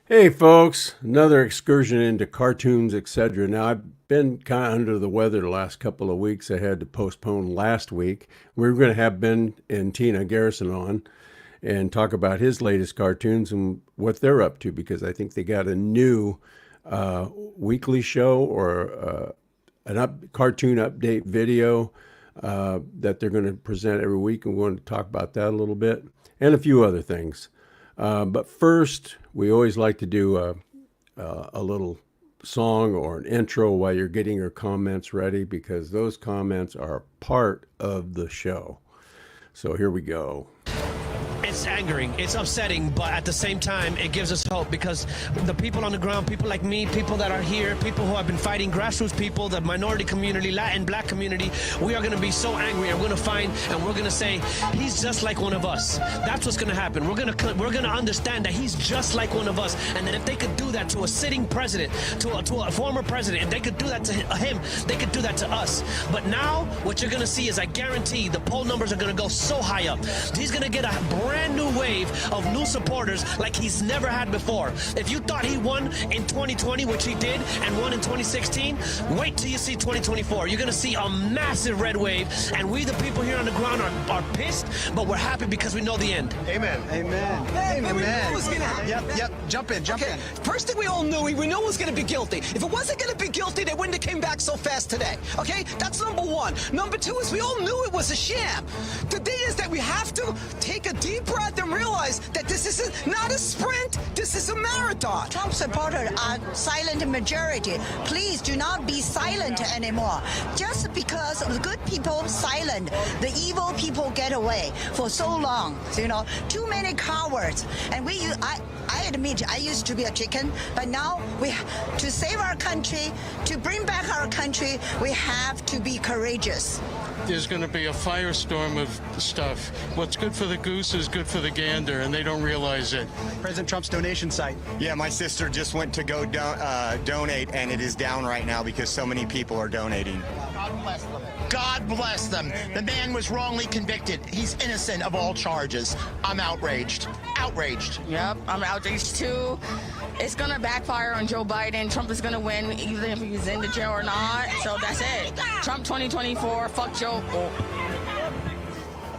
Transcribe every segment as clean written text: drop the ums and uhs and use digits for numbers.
Hey folks, another excursion into cartoons, etc. Now I've been kind of under the weather the last couple of weeks. I had to postpone last week. We were going to have Ben and Tina Garrison on and talk about his latest cartoons and what they're up to because I think they got a new weekly show or cartoon update video that they're going to present every week, and we want to talk about that a little bit and a few other things. But first, we always like to do a little song or an intro while you're getting your comments ready because those comments are part of the show. So here we go. It's angering, it's upsetting, but at the same time, it gives us hope because the people on the ground, people like me, people that are here, people who have been fighting, grassroots people, the minority community, Latin, black community, we are going to be so angry and we're going to find and we're going to say, he's just like one of us. That's what's going to happen. We're going to understand that he's just like one of us. And that if they could do that to a sitting president, to a former president, if they could do that to him, they could do that to us. But now, what you're going to see is, I guarantee, the poll numbers are going to go so high up. He's going to get a brand new wave of new supporters like he's never had before. If you thought he won in 2020, which he did, and won in 2016, wait till you see 2024. You're going to see a massive red wave, and we, the people here on the ground, are pissed, but we're happy because we know the end. Amen. Amen. Hey, Amen. we knew it was going to happen. Yep. Jump in. First thing we all knew, we knew it was going to be guilty. If it wasn't going to be guilty, they wouldn't have came back so fast today. Okay? That's number one. Number two is we all knew it was a sham. The thing is that we have to take a deep breath and realize that this is not a sprint. This is a marathon. Trump supporters are silent majority. Please do not be silent anymore. Just because the good people silent, the evil people get away for so long. Too many cowards. And I admit I used to be a chicken, but now to save our country, to bring back our country, we have to be courageous. There's going to be a firestorm of stuff. What's good for the goose is good for the gander, and they don't realize it. President Trump's donation site. Yeah, my sister just went to go donate, and it is down right now because so many people are donating. God bless them. God bless them. The man was wrongly convicted. He's innocent of all charges. I'm outraged. Outraged. Yep, I'm outraged too. It's gonna backfire on Joe Biden. Trump is gonna win, even if he's in the jail or not. So that's it. Trump 2024. Fuck Joe.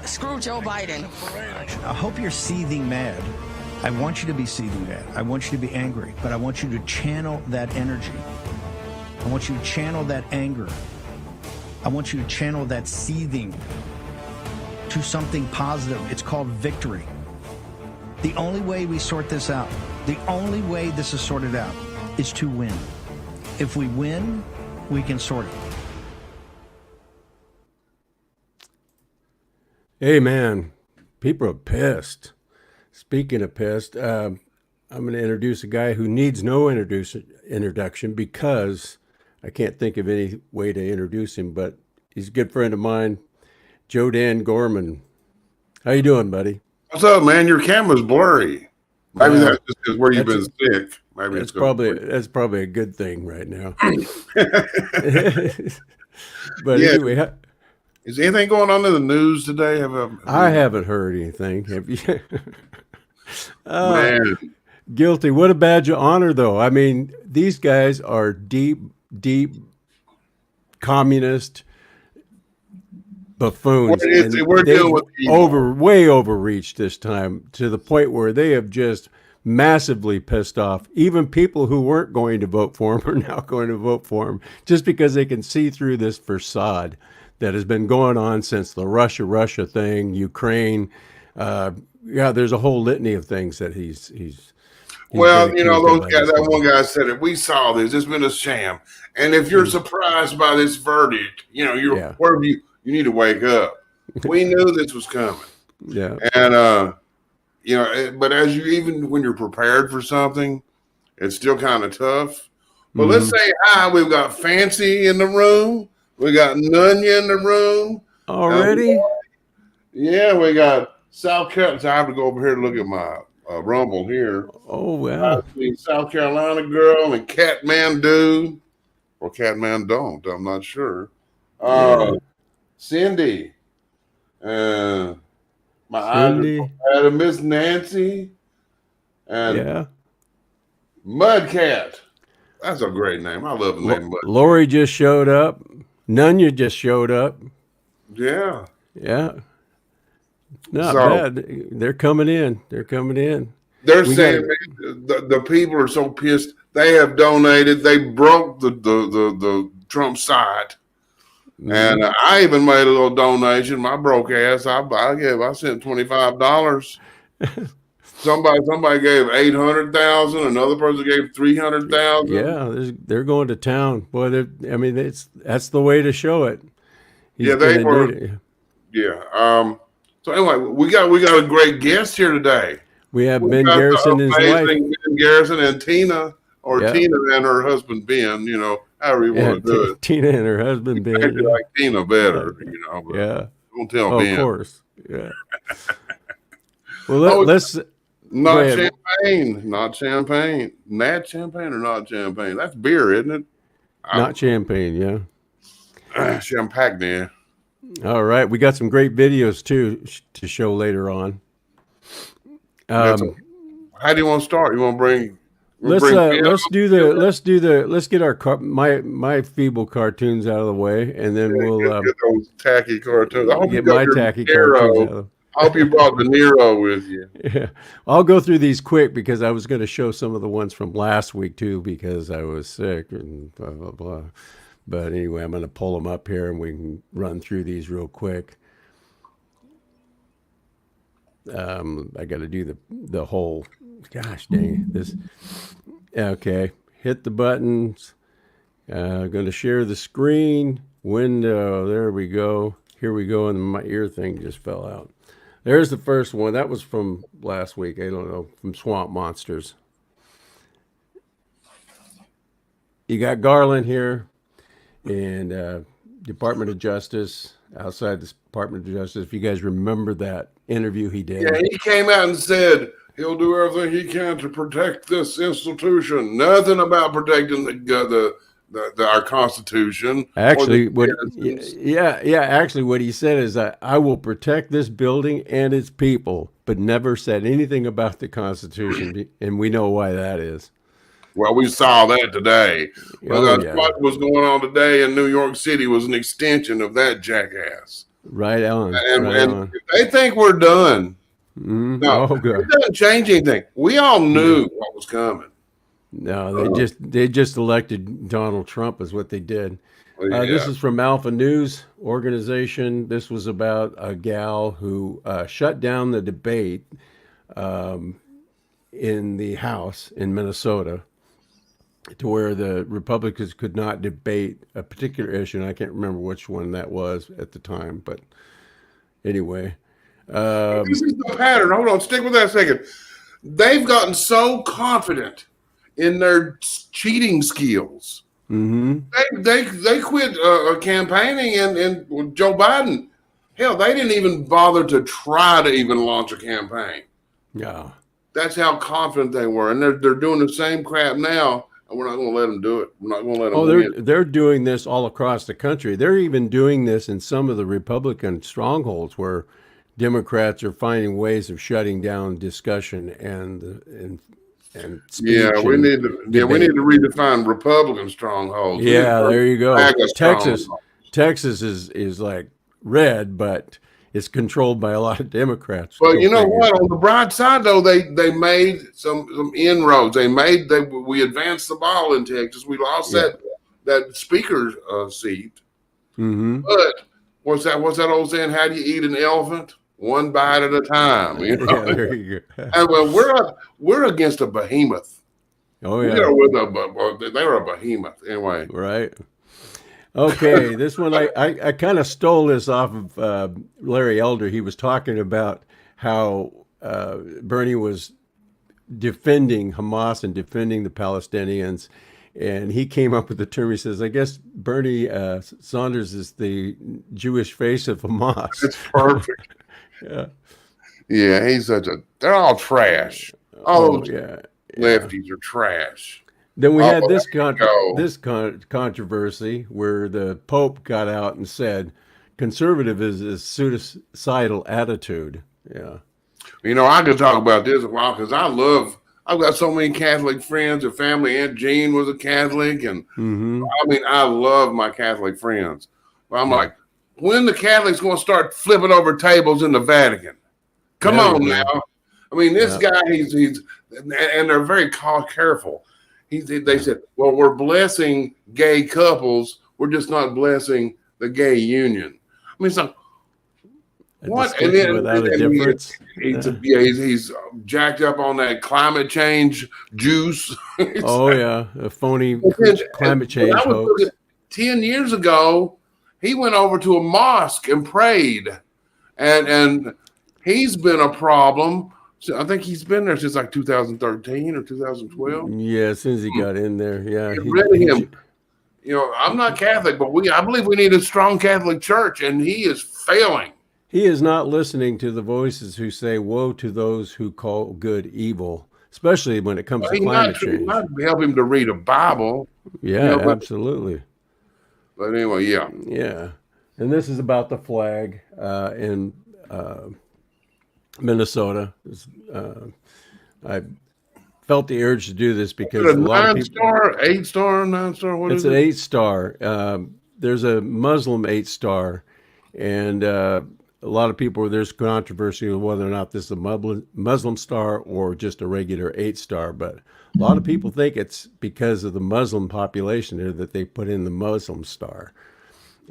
Screw Joe Biden. I hope you're seething mad. I want you to be seething mad. I want you to be angry, but I want you to channel that energy. I want you to channel that anger. I want you to channel that seething to something positive. It's called victory. The only way we sort this out, the only way this is sorted out, is to win. If we win, we can sort it. Hey man, people are pissed. Speaking of pissed, I'm going to introduce a guy who needs no introduction because I can't think of any way to introduce him, but he's a good friend of mine, Joe Dan Gorman. How you doing, buddy? What's up, man? Your camera's blurry. Maybe that's just because where you've been sick. Maybe that's probably a good thing right now. But yeah. Anyway, is anything going on in the news today? I haven't heard anything. Have you? Man. Guilty. What a badge of honor, though. I mean, these guys are deep communist buffoons. We're dealing with way overreached this time to the point where they have just massively pissed off. Even people who weren't going to vote for him are now going to vote for him just because they can see through this facade that has been going on since the Russia thing, Ukraine. There's a whole litany of things that he's well, those guys. That one guy said it. We saw this. It's been a sham. And if you're surprised by this verdict, wherever you need to wake up. We knew this was coming. Yeah. And but even when you're prepared for something, it's still kind of tough. But let's say hi. We've got Fancy in the room. We got Nunya in the room already. Yeah, we got South Carolina. So I have to go over here to look at my Rumble here. Oh, wow. South Carolina girl and Catmandu or Catmandon't. I'm not sure. Cindy. My Cindy. Miss Nancy. And Mudcat. That's a great name. I love the name Mudcat. Lori just showed up. Nunya just showed up. Yeah. Yeah. Not So- bad. They're coming in. They're coming in. They're We saying the people are so pissed. They have donated. They broke the Trump site, and I even made a little donation. My broke ass. I sent $25. Somebody gave 800,000. Another person gave 300,000. Yeah, they're going to town. Boy, that's the way to show it. He's they gonna were. need it. Yeah. So anyway, we got a great guest here today. We have We Ben got the Garison and his wife. amazing Ben Garison and Tina, or Yeah. Tina and her husband Ben. However you want to do it. Tina and her husband Ben. Actually like Tina better, But Yeah. don't tell Oh, Ben. of course. Yeah. Well, let's. Not Go ahead. champagne. Not champagne. Nat champagne or not champagne? That's beer, isn't it? Not champagne. Yeah. Champagne. All right. We got some great videos too to show later on. How do you want to start? You want to bring? Let's get our my feeble cartoons out of the way, and then we'll get those tacky cartoons. I hope you get got my your tacky De Niro. cartoons out of I hope you brought De Niro with you. Yeah, I'll go through these quick because I was going to show some of the ones from last week too because I was sick and blah blah blah. But anyway, I'm going to pull them up here and we can run through these real quick. I got to do the whole. Gosh dang this. Okay, hit the buttons. Going to share the screen window. There we go. Here we go, and my ear thing just fell out. There's the first one. That was from last week. I don't know, from Swamp Monsters. You got Garland here, and Department of Justice, outside the Department of Justice. If you guys remember that interview he did. Yeah, he came out and said he'll do everything he can to protect this institution. Nothing about protecting our Constitution. Actually, actually, what he said is that I will protect this building and its people, but never said anything about the Constitution, and we know why that is. Well, we saw that today. Yeah. What was going on today in New York City was an extension of that jackass. Right on. And they think we're done. Mm-hmm. No, good. It doesn't change anything. We all knew what was coming. No, they just elected Donald Trump is what they did. Yeah. This is from Alpha News Organization. This was about a gal who shut down the debate in the House in Minnesota to where the Republicans could not debate a particular issue. And I can't remember which one that was at the time, but anyway. This is the pattern. Hold on, stick with that a second. They've gotten so confident in their cheating skills. Mm-hmm. They quit campaigning, and Joe Biden, hell, they didn't even bother to try to even launch a campaign. Yeah, that's how confident they were, and they're doing the same crap now. And we're not going to let them do it. We're not going to let them. Oh, they're doing this all across the country. They're even doing this in some of the Republican strongholds where Democrats are finding ways of shutting down discussion and speech. Yeah, we need to redefine Republican strongholds. Yeah, there you go. Texas strongholds. is like red, but it's controlled by a lot of Democrats. But you know what? On the bright side, though, they made some inroads. We advanced the ball in Texas. We lost that speaker seat. Mm-hmm. But what's that old saying? How do you eat an elephant? One bite at a time. You know? Yeah, there you go. And well, we're against a behemoth. Oh yeah, they're a behemoth anyway. Right. Okay, this one I kind of stole this off of Larry Elder. He was talking about how Bernie was defending Hamas and defending the Palestinians, and he came up with the term. He says, "I guess Bernie Sanders is the Jewish face of Hamas." It's perfect. Yeah, he's they're all trash. All those lefties are trash. Then we had this controversy where the Pope got out and said, "Conservative is a suicidal attitude." Yeah. You know, I could talk about this a while because I I've got so many Catholic friends and family. Aunt Jean was a Catholic, and I mean, I love my Catholic friends. But I'm like, when the Catholics going to start flipping over tables in the Vatican? Come on now. I mean, this guy, he's, and they're very careful. They said, well, we're blessing gay couples. We're just not blessing the gay union. I mean, it's like, what? And then without a difference. He's jacked up on that climate change juice. A phony climate change hoax. 10 years ago, he went over to a mosque and prayed, and he's been a problem. So I think he's been there since like 2013 or 2012. Yeah, as soon as he got in there, Get rid of him. You know, I'm not Catholic, but I believe we need a strong Catholic church, and he is failing. He is not listening to the voices who say, woe to those who call good evil, especially when it comes to climate change. Not help him to read a Bible. Yeah, absolutely. But anyway, yeah. Yeah. And this is about the flag in Minnesota. I felt the urge to do this because a lot of people, 8-star, 9-star. What it's is it? It's an 8-star. There's a Muslim 8-star, and a lot of people, there's controversy on whether or not this is a Muslim star or just a regular 8-star. But a lot of people think it's because of the Muslim population there that they put in the Muslim star.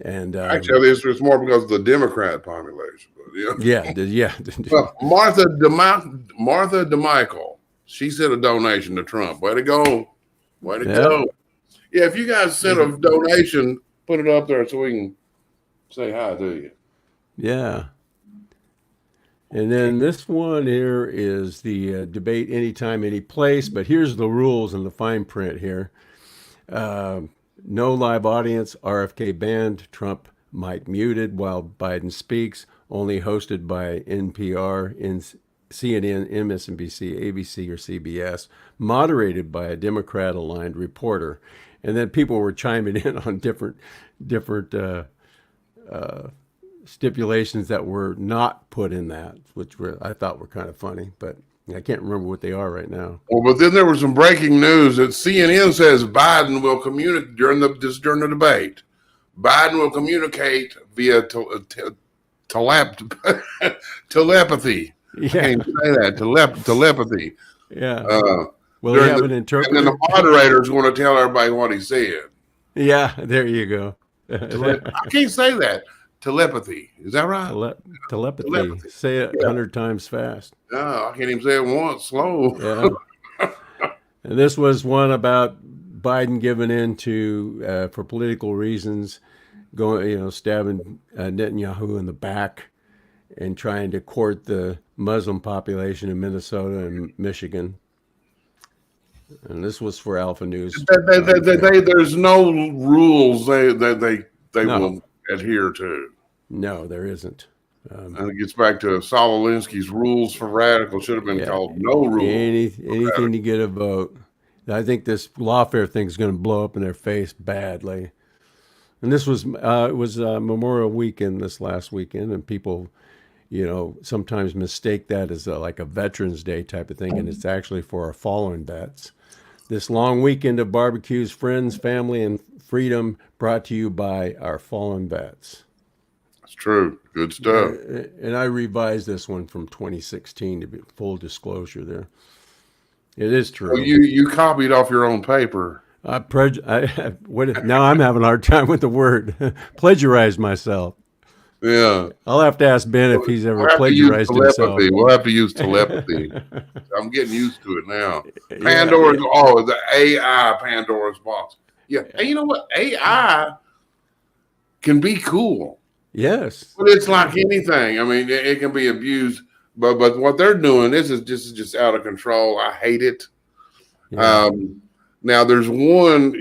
And actually, it's more because of the Democrat population. But yeah. Well, Martha DeMichael, she sent a donation to Trump. Way to go. Way to go. Yeah, if you guys sent a donation, put it up there so we can say hi to you. Yeah. And then this one here is the debate anytime, any place. But here's the rules in the fine print here. No live audience, RFK banned, Trump mic muted while Biden speaks, only hosted by NPR, CNN, MSNBC, ABC, or CBS, moderated by a Democrat-aligned reporter. And then people were chiming in on different stipulations that were not put in that, which I thought were kind of funny, but I can't remember what they are right now. Well, but then there was some breaking news that CNN says Biden will communicate during the debate. Biden will communicate via telepathy. Yeah. I can't say that. Telepathy. Yeah. Will he have an interpreter? And then the moderator is going to tell everybody what he said. Yeah, there you go. I can't say that. Telepathy. Is that right? Telepathy. Say it 100 times fast. No, I can't even say it once. Slow. Yeah. And this was one about Biden giving in to, for political reasons, stabbing Netanyahu in the back and trying to court the Muslim population in Minnesota and Michigan. And this was for Alpha News. There's no rules they will adhere to. No, there isn't. And it gets back to Saul Alinsky's rules for radical should have been called no rules. Anything to get a vote. I think this lawfare thing is going to blow up in their face badly. And this was Memorial Weekend this last weekend, and people, sometimes mistake that as like a Veterans Day type of thing, and it's actually for our fallen vets. This long weekend of barbecues, friends, family, and freedom brought to you by our fallen vets. That's true. Good stuff. And I revised this one from 2016 to be full disclosure there. It is true. Well, you copied off your own paper. Now I'm having a hard time with the word. Plagiarized myself. Yeah. I'll have to ask Ben if he's ever plagiarized himself. We'll have to use telepathy. I'm getting used to it now. The AI Pandora's box. Yeah. And you know what? AI can be cool. Yes. But it's like anything. I mean, it can be abused. But what they're doing, this is just out of control. I hate it. Yeah. Now there's one,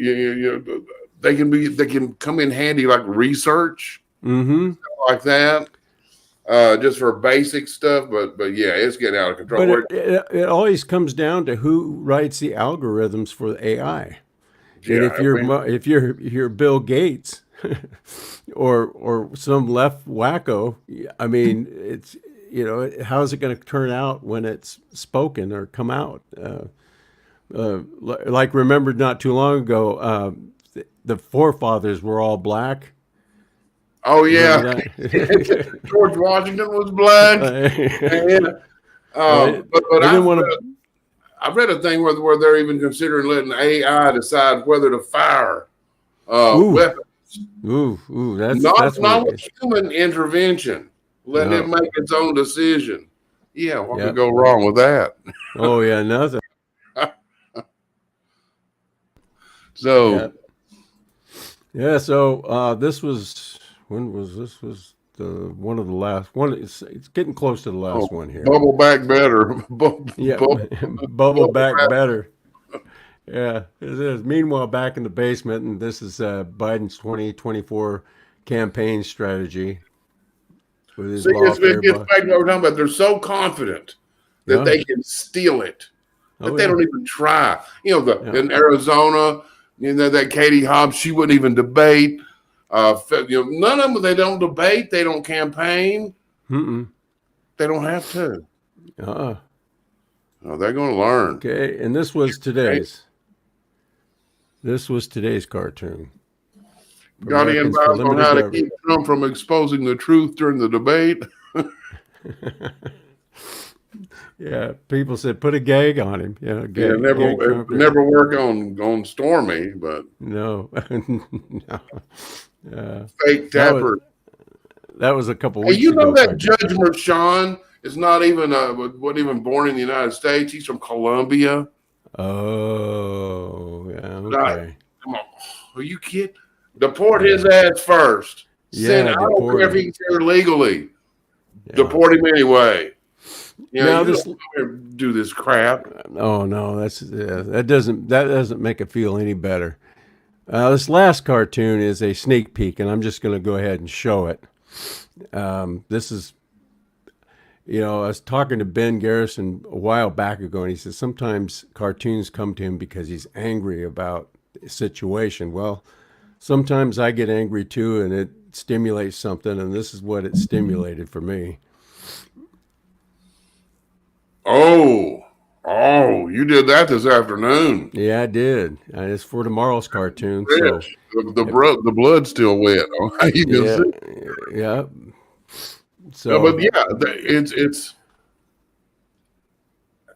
they can come in handy like research, stuff like that, just for basic stuff. But yeah, it's getting out of control. But it always comes down to who writes the algorithms for the AI. And if you're Bill Gates or some left wacko, I mean, it's how's it going to turn out when it's spoken or come out? like remembered not too long ago, the forefathers were all black. Oh yeah, Remember that? George Washington was black. But They didn't want to. I've read a thing where they're even considering letting AI decide whether to fire weapons. That's not with human intervention. Letting it make its own decision. Yeah, what could go wrong with that? Oh yeah, nothing. So so this was one of the last one. It's getting close to the last one here. Bubble back better. Bubble back better. Yeah, it is. Meanwhile, back in the basement, and this is Biden's 2024 campaign strategy. With his it gets back to what we're talking about. They're so confident that they can steal it that they don't even try. You know, in Arizona, you know, that Katie Hobbs, she wouldn't even debate. None of them. They don't debate. They don't campaign. They don't have to. No, they're going to learn. Okay, and this was today's. This was today's cartoon. Got any advice on how to keep Trump from exposing the truth during the debate? Yeah, people said put a gag on him. Never work on Stormy, but no. Fake Tapper. That was a couple weeks ago. You know ago, that Judge Merchan is not even wasn't even born in the United States. He's from Colombia. Oh, yeah. Okay. Come on, are you kidding? Deport his ass first. I don't care if he's here legally. Deport him anyway. Now do this crap. Oh no, that doesn't make it feel any better. This last cartoon is a sneak peek, and I'm just going to go ahead and show it. This is, I was talking to Ben Garison a while back ago, and he says sometimes cartoons come to him because he's angry about the situation. Well, sometimes I get angry too, and it stimulates something, and this is what it stimulated for me. Oh, you did that this afternoon. Yeah, I did. It's for tomorrow's cartoon. So the blood's still wet. You can see. Yeah. So, but it's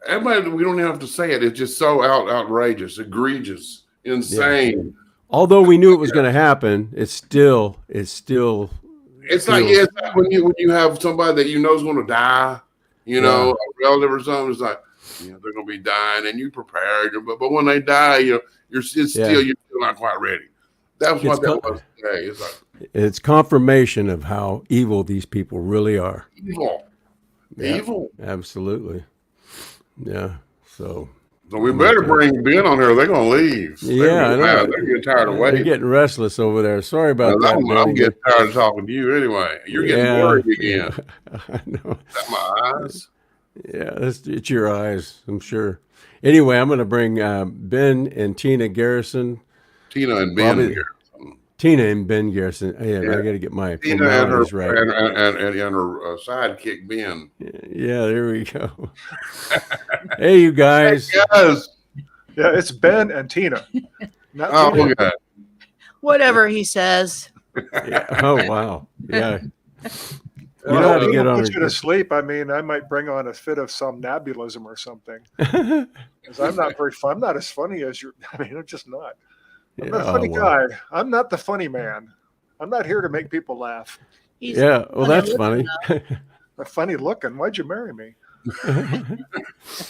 everybody. We don't have to say it. It's just so outrageous, egregious, insane. Yeah. Although we knew it was going to happen, it's still. It's like when you have somebody that you know is going to die. A relative or something. It's like they're going to be dying, and you prepared. But when they die, you're still not quite ready. That's what that was today. It's like it's confirmation of how evil these people really are. Evil. Absolutely. Yeah. So we better bring Ben on here. They're going to leave. Yeah, they're getting tired of waiting. They're getting restless over there. Sorry about that. I'm getting tired of talking to you anyway. You're getting worried again. I know. Is that my eyes? Yeah, it's your eyes, I'm sure. Anyway, I'm going to bring Ben and Tina Garison. Tina and Ben Garison. Tina and Ben Garison. Yeah. I got to get my formalities right. And her sidekick, Ben. Yeah, there we go. Hey, you guys. Hey, guys. Yeah, it's Ben and Tina. Not Tina. Okay. Whatever he says. Yeah. Oh, wow. Yeah. You know how to get on. Put you to sleep. I mean, I might bring on a fit of somnambulism or something. Because I'm not very fun. I'm not as funny as you. I mean, I'm just not. I'm not a funny guy. I'm not the funny man. I'm not here to make people laugh. Well, that's funny. Funny looking. Why'd you marry me?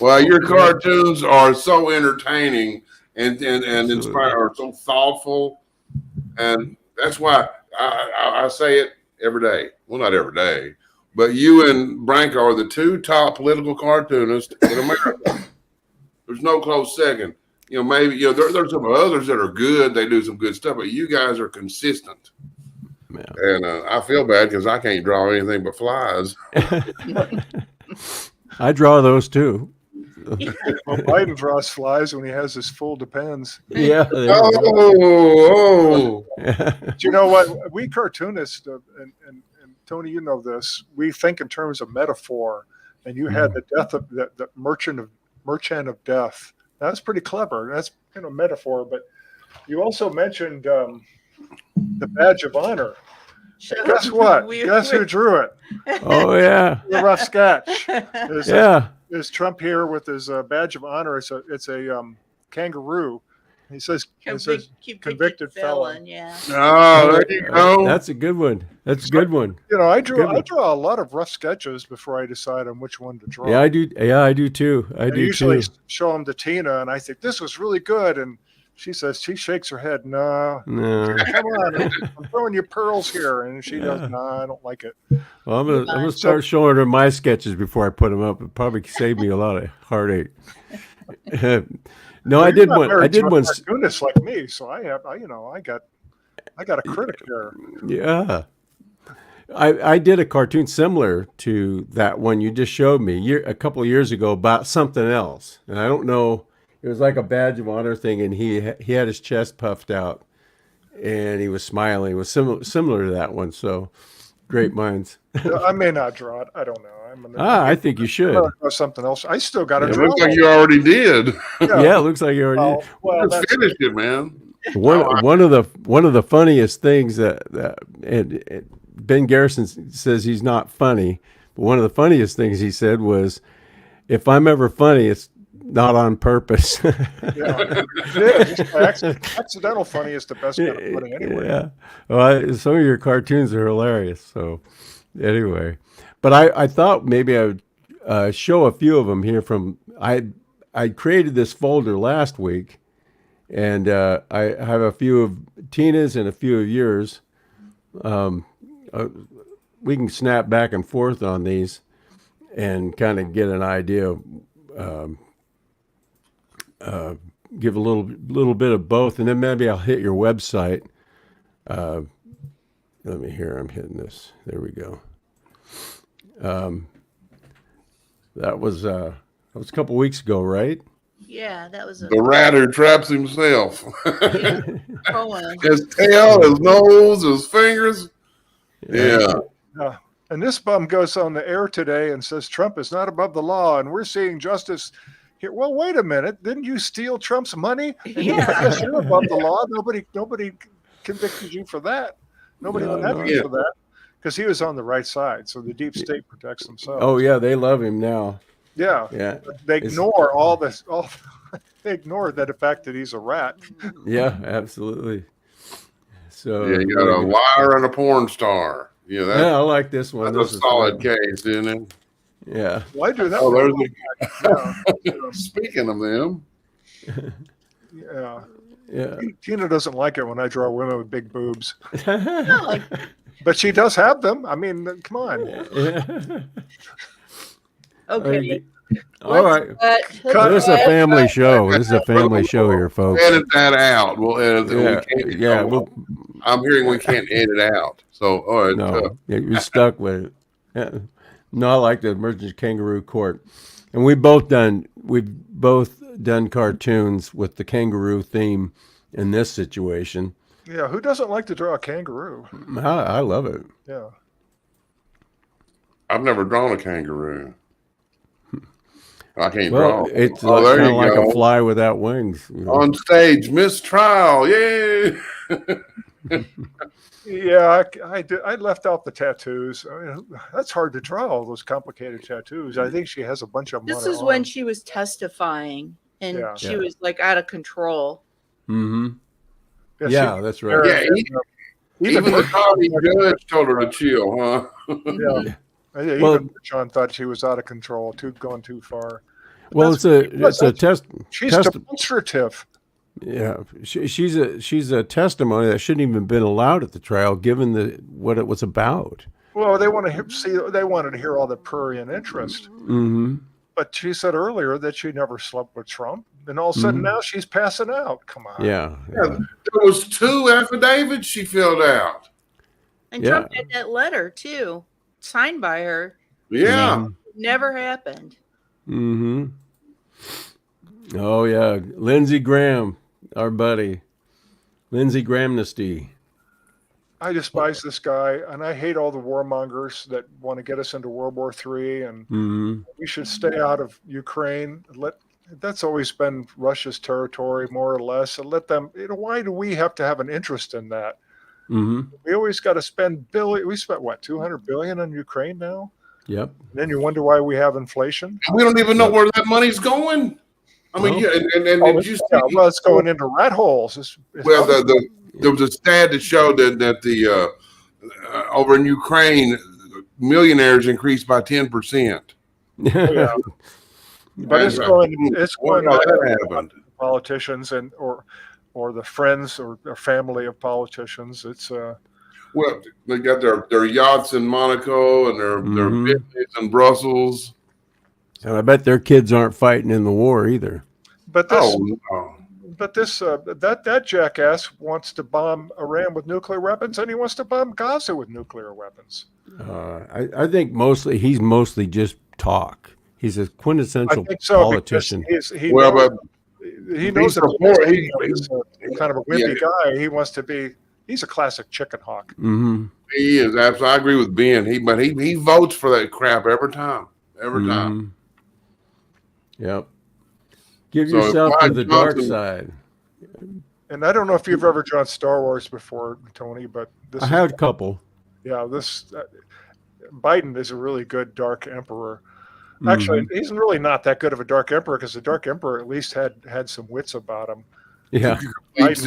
Well, your cartoons are so entertaining and inspiring, are so thoughtful, and that's why I say it every day. Well, not every day, but you and Branco are the two top political cartoonists in America. There's no close second. Maybe there's some others that are good. They do some good stuff, but you guys are consistent. Yeah. And I feel bad because I can't draw anything but flies. I draw those too. Well, Biden draws flies when he has his full depends. Yeah. But you know what? We cartoonists, and Tony, you know this, we think in terms of metaphor. And you had the death of the merchant of death That's pretty clever. That's metaphor. But you also mentioned the badge of honor. Guess what? Guess who drew it? Oh yeah, The rough sketch. yeah. Is Trump here with his badge of honor? It's a kangaroo. He says convicted felon. Yeah. Oh, there you go. That's a good one. That's a good one. I draw a lot of rough sketches before I decide on which one to draw. Yeah, I do. Yeah, I do too. I usually show them to Tina, and I think this was really good, and she shakes her head, no. Come on, I'm throwing you pearls here, and she goes, no, I don't like it. Well, I'm gonna start showing her my sketches before I put them up. It probably saved me a lot of heartache. No, I did one. I did one. Cartoonist like me, so I got a critic there. Yeah, I did a cartoon similar to that one you just showed me a couple of years ago about something else, and I don't know. It was like a badge of honor thing, and he had his chest puffed out, and he was smiling. It was similar to that one. So, great minds. I may not draw it. I don't know. I think you should. Or something else. I still got to draw. It looks like you already did. Yeah, it looks like you already did. Well, let's finish it, man. One of the funniest things that and Ben Garison says he's not funny, but one of the funniest things he said was, "If I'm ever funny, it's not on purpose." Yeah. Accidental funny is the best kind of funny anyway. Yeah. Well, some of your cartoons are hilarious. So anyway, but I thought maybe I would show a few of them here from I created this folder last week, and I have a few of Tina's and a few of yours. We can snap back and forth on these and kind of get an idea of give a little bit of both, and then maybe I'll hit your website. Let me hear. I'm hitting this. There we go. That was a couple weeks ago, right? Yeah, that was the rat who traps himself. Yeah. His tail, his nose, his fingers. Yeah. And this bum goes on the air today and says Trump is not above the law, and we're seeing justice here. Well, wait a minute. Didn't you steal Trump's money? Yeah. You're above the law. Nobody convicted you for that. Nobody went after you for that, because he was on the right side. So the deep state protects themselves. Oh yeah, they love him now. Yeah. Yeah. They ignore all this. They ignore the fact that he's a rat. Yeah, absolutely. So yeah, you got a liar and a porn star. Yeah, I like this one. That's a solid case, isn't it? Yeah. Well, I do that. Oh, there's speaking of them. Yeah. Yeah. Tina doesn't like it when I draw women with big boobs. No. But she does have them. I mean, come on. Yeah. Okay. All right. This is a family show. This is a family show here, folks. Edit that out. We'll edit it. Yeah. I'm hearing we can't edit out. So, all right. No, you're stuck with it. Yeah. No, I like the Emergency Kangaroo Court, and we've both done cartoons with the kangaroo theme in this situation. Yeah, who doesn't like to draw a kangaroo? I love it. Yeah. I've never drawn a kangaroo. I can't Well, draw. it's there kind of you like go. a fly without wings. You know? On stage, mistrial. Yay! Yeah, I left out the tattoos. I mean, that's hard to draw, all those complicated tattoos. I think she has a bunch of them. This is when she was testifying, and she was like out of control. Mm-hmm. Yeah, that's right. Yeah, even the county judge told her to chill, huh? Yeah. Even John thought she was out of control, going too far. But well, it's a test. She's demonstrative. Yeah, she's a testimony that shouldn't even been allowed at the trial, given what it was about. Well, they wanted to hear all the prurient interest. Mm-hmm. But she said earlier that she never slept with Trump, and all of a sudden now she's passing out. Come on. Yeah. There was 2 affidavits she filled out. And Trump had that letter too, signed by her. Yeah. Never happened. Mm-hmm. Oh yeah, Lindsey Graham, our buddy, Lindsey Grahamnesty. I despise this guy, and I hate all the warmongers that want to get us into World War III, and we should stay out of Ukraine. that's always been Russia's territory, more or less. And let them. Why do we have to have an interest in that? Mm-hmm. We always got to spend billion. We spent what, 200 billion on Ukraine now. Yep. And then you wonder why we have inflation. We don't even know where that money's going. I mean, well, it's going into rat holes. Well, there was a stat that showed that the over in Ukraine, millionaires increased by 10%. Yeah. But it's going to politicians and or the friends or family of politicians. It's well, they got their yachts in Monaco and their business in Brussels. And I bet their kids aren't fighting in the war either. But this, that jackass wants to bomb Iran with nuclear weapons, and he wants to bomb Gaza with nuclear weapons. I think he's mostly just talk. He's a quintessential politician. He knows he's kind of a wimpy guy. He wants to be. He's a classic chicken hawk. Mm-hmm. He is absolutely. I agree with Ben. He votes for that crap every time. Every time. Yep. Give yourself to the dark side. And I don't know if you've ever drawn Star Wars before, Tony, but I had a couple. Yeah, Biden is a really good Dark Emperor. Actually, he's really not that good of a Dark Emperor because the Dark Emperor at least had some wits about him. Yeah, an ice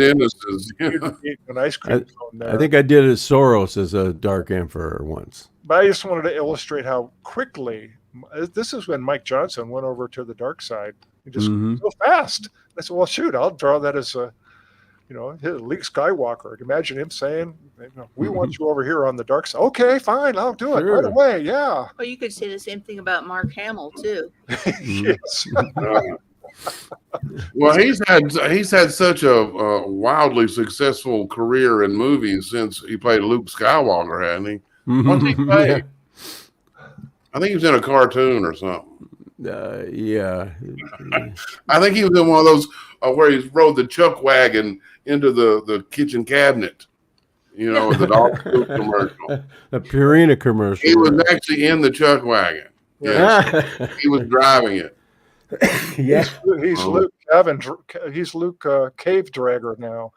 cream cone there. I think I did Soros as a Dark Emperor once. But I just wanted to illustrate how quickly. This is when Mike Johnson went over to the dark side. He just so fast. I said, "Well, shoot, I'll draw that as a, Luke Skywalker." Imagine him saying, "We want you over here on the dark side." Okay, fine, I'll do it right away. Yeah. Well, you could say the same thing about Mark Hamill too. Yes. Well, he's had such a wildly successful career in movies since he played Luke Skywalker, hasn't he? What did he play? Yeah. I think he was in a cartoon or something. Yeah. I think he was in one of those where he rode the chuck wagon into the kitchen cabinet. The dog food commercial. The Purina commercial. He was actually in the chuck wagon. Yes. He was driving it. Yeah. He's Luke Cave Dragger now.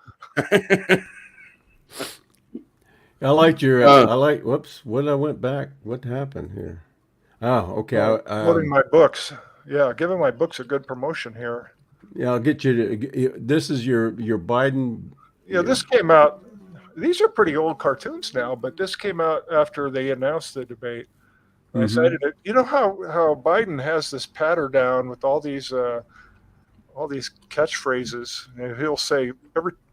I liked your. Whoops! When I went back, what happened here? Oh, okay. Loading my books. Yeah, giving my books a good promotion here. Yeah, I'll get you to. This is your Biden. Yeah, this came out. These are pretty old cartoons now, but this came out after they announced the debate. I cited it. You know how Biden has this patter down with all these catchphrases, and he'll say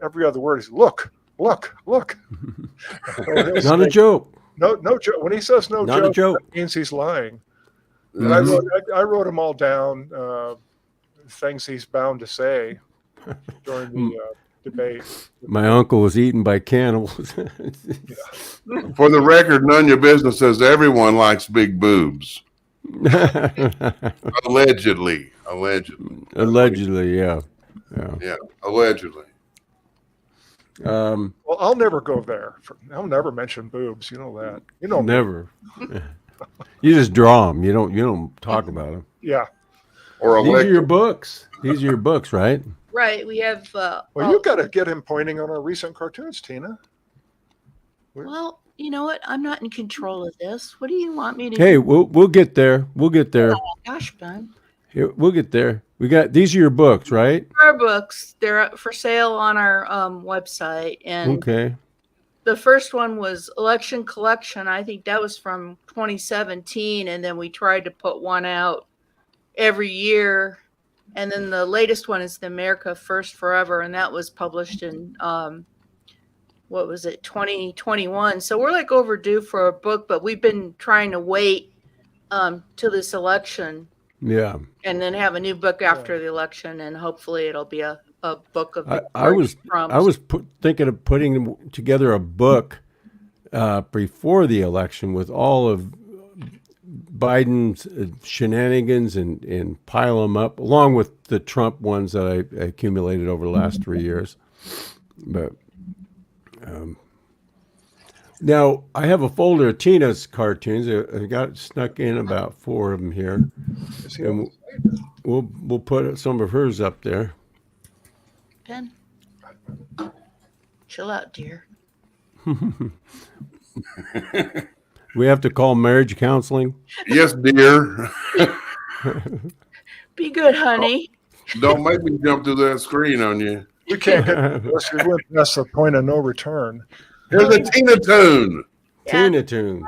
every other word is look. Not a joke. No joke. When he says not a joke, that means he's lying. I wrote them all down. Things he's bound to say during the debate. My uncle was eaten by cannibals. For the record, none of your business says everyone likes big boobs. Allegedly, yeah. Allegedly. Well, I'll never go there. I'll never mention boobs. You know that. Never. You just draw them. You don't talk about them. Yeah. Or these are your books. These are your books, right? Right. We have. Well, you got to get him pointing on our recent cartoons, Tina. Well, you know what? I'm not in control of this. What do you want me to? Hey, we'll get there. We'll get there. Oh gosh, Ben. Here, we'll get there. We got these are your books, right? Our books. They're for sale on our website, and okay. The first one was Election Collection. I think that was from 2017, and then we tried to put one out every year. And then the latest one is the America First Forever, and that was published in 2021. So we're like overdue for a book, but we've been trying to wait till this election. Yeah. And then have a new book after the election, and hopefully it'll be a book of. I was thinking of putting together a book before the election with all of Biden's shenanigans and pile them up, along with the Trump ones that I accumulated over the last 3 years. But now I have a folder of Tina's cartoons. I got snuck in about 4 of them here. We'll put some of hers up there. Ben, chill out, dear. We have to call marriage counseling. Yes, dear. Be good, honey. Don't make me jump through that screen on you. We can't get this. We went past the point of no return. Here's a Tina tune. Yeah, Tina tune.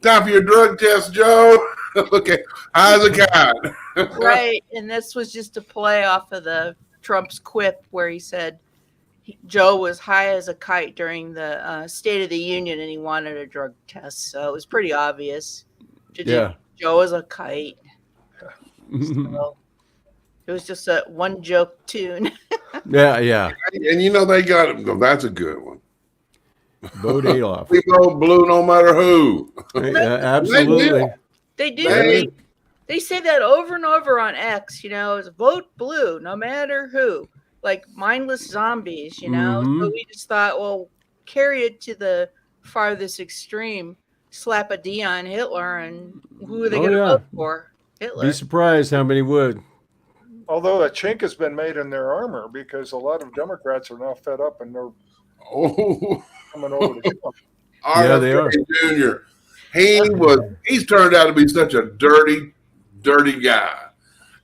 Time for your drug test, Joe. Okay, how's a kite? right, and this was just a play off of the Trump's quip where he said Joe was high as a kite during the State of the Union and he wanted a drug test. So it was pretty obvious. Joe is a kite. So it was just a one joke tune. Yeah. And you know they got him. That's a good one. Bo Daloff. We go blue no matter who. Absolutely. They do. They say that over and over on X. It's vote blue no matter who. Like mindless zombies. So we just thought, well, carry it to the farthest extreme. Slap a D on Hitler, and who are they going to vote for? Hitler. Be surprised how many would. Although a chink has been made in their armor because a lot of Democrats are now fed up and they're coming over to Trump. Yeah, they are. Jr. He's turned out to be such a dirty guy.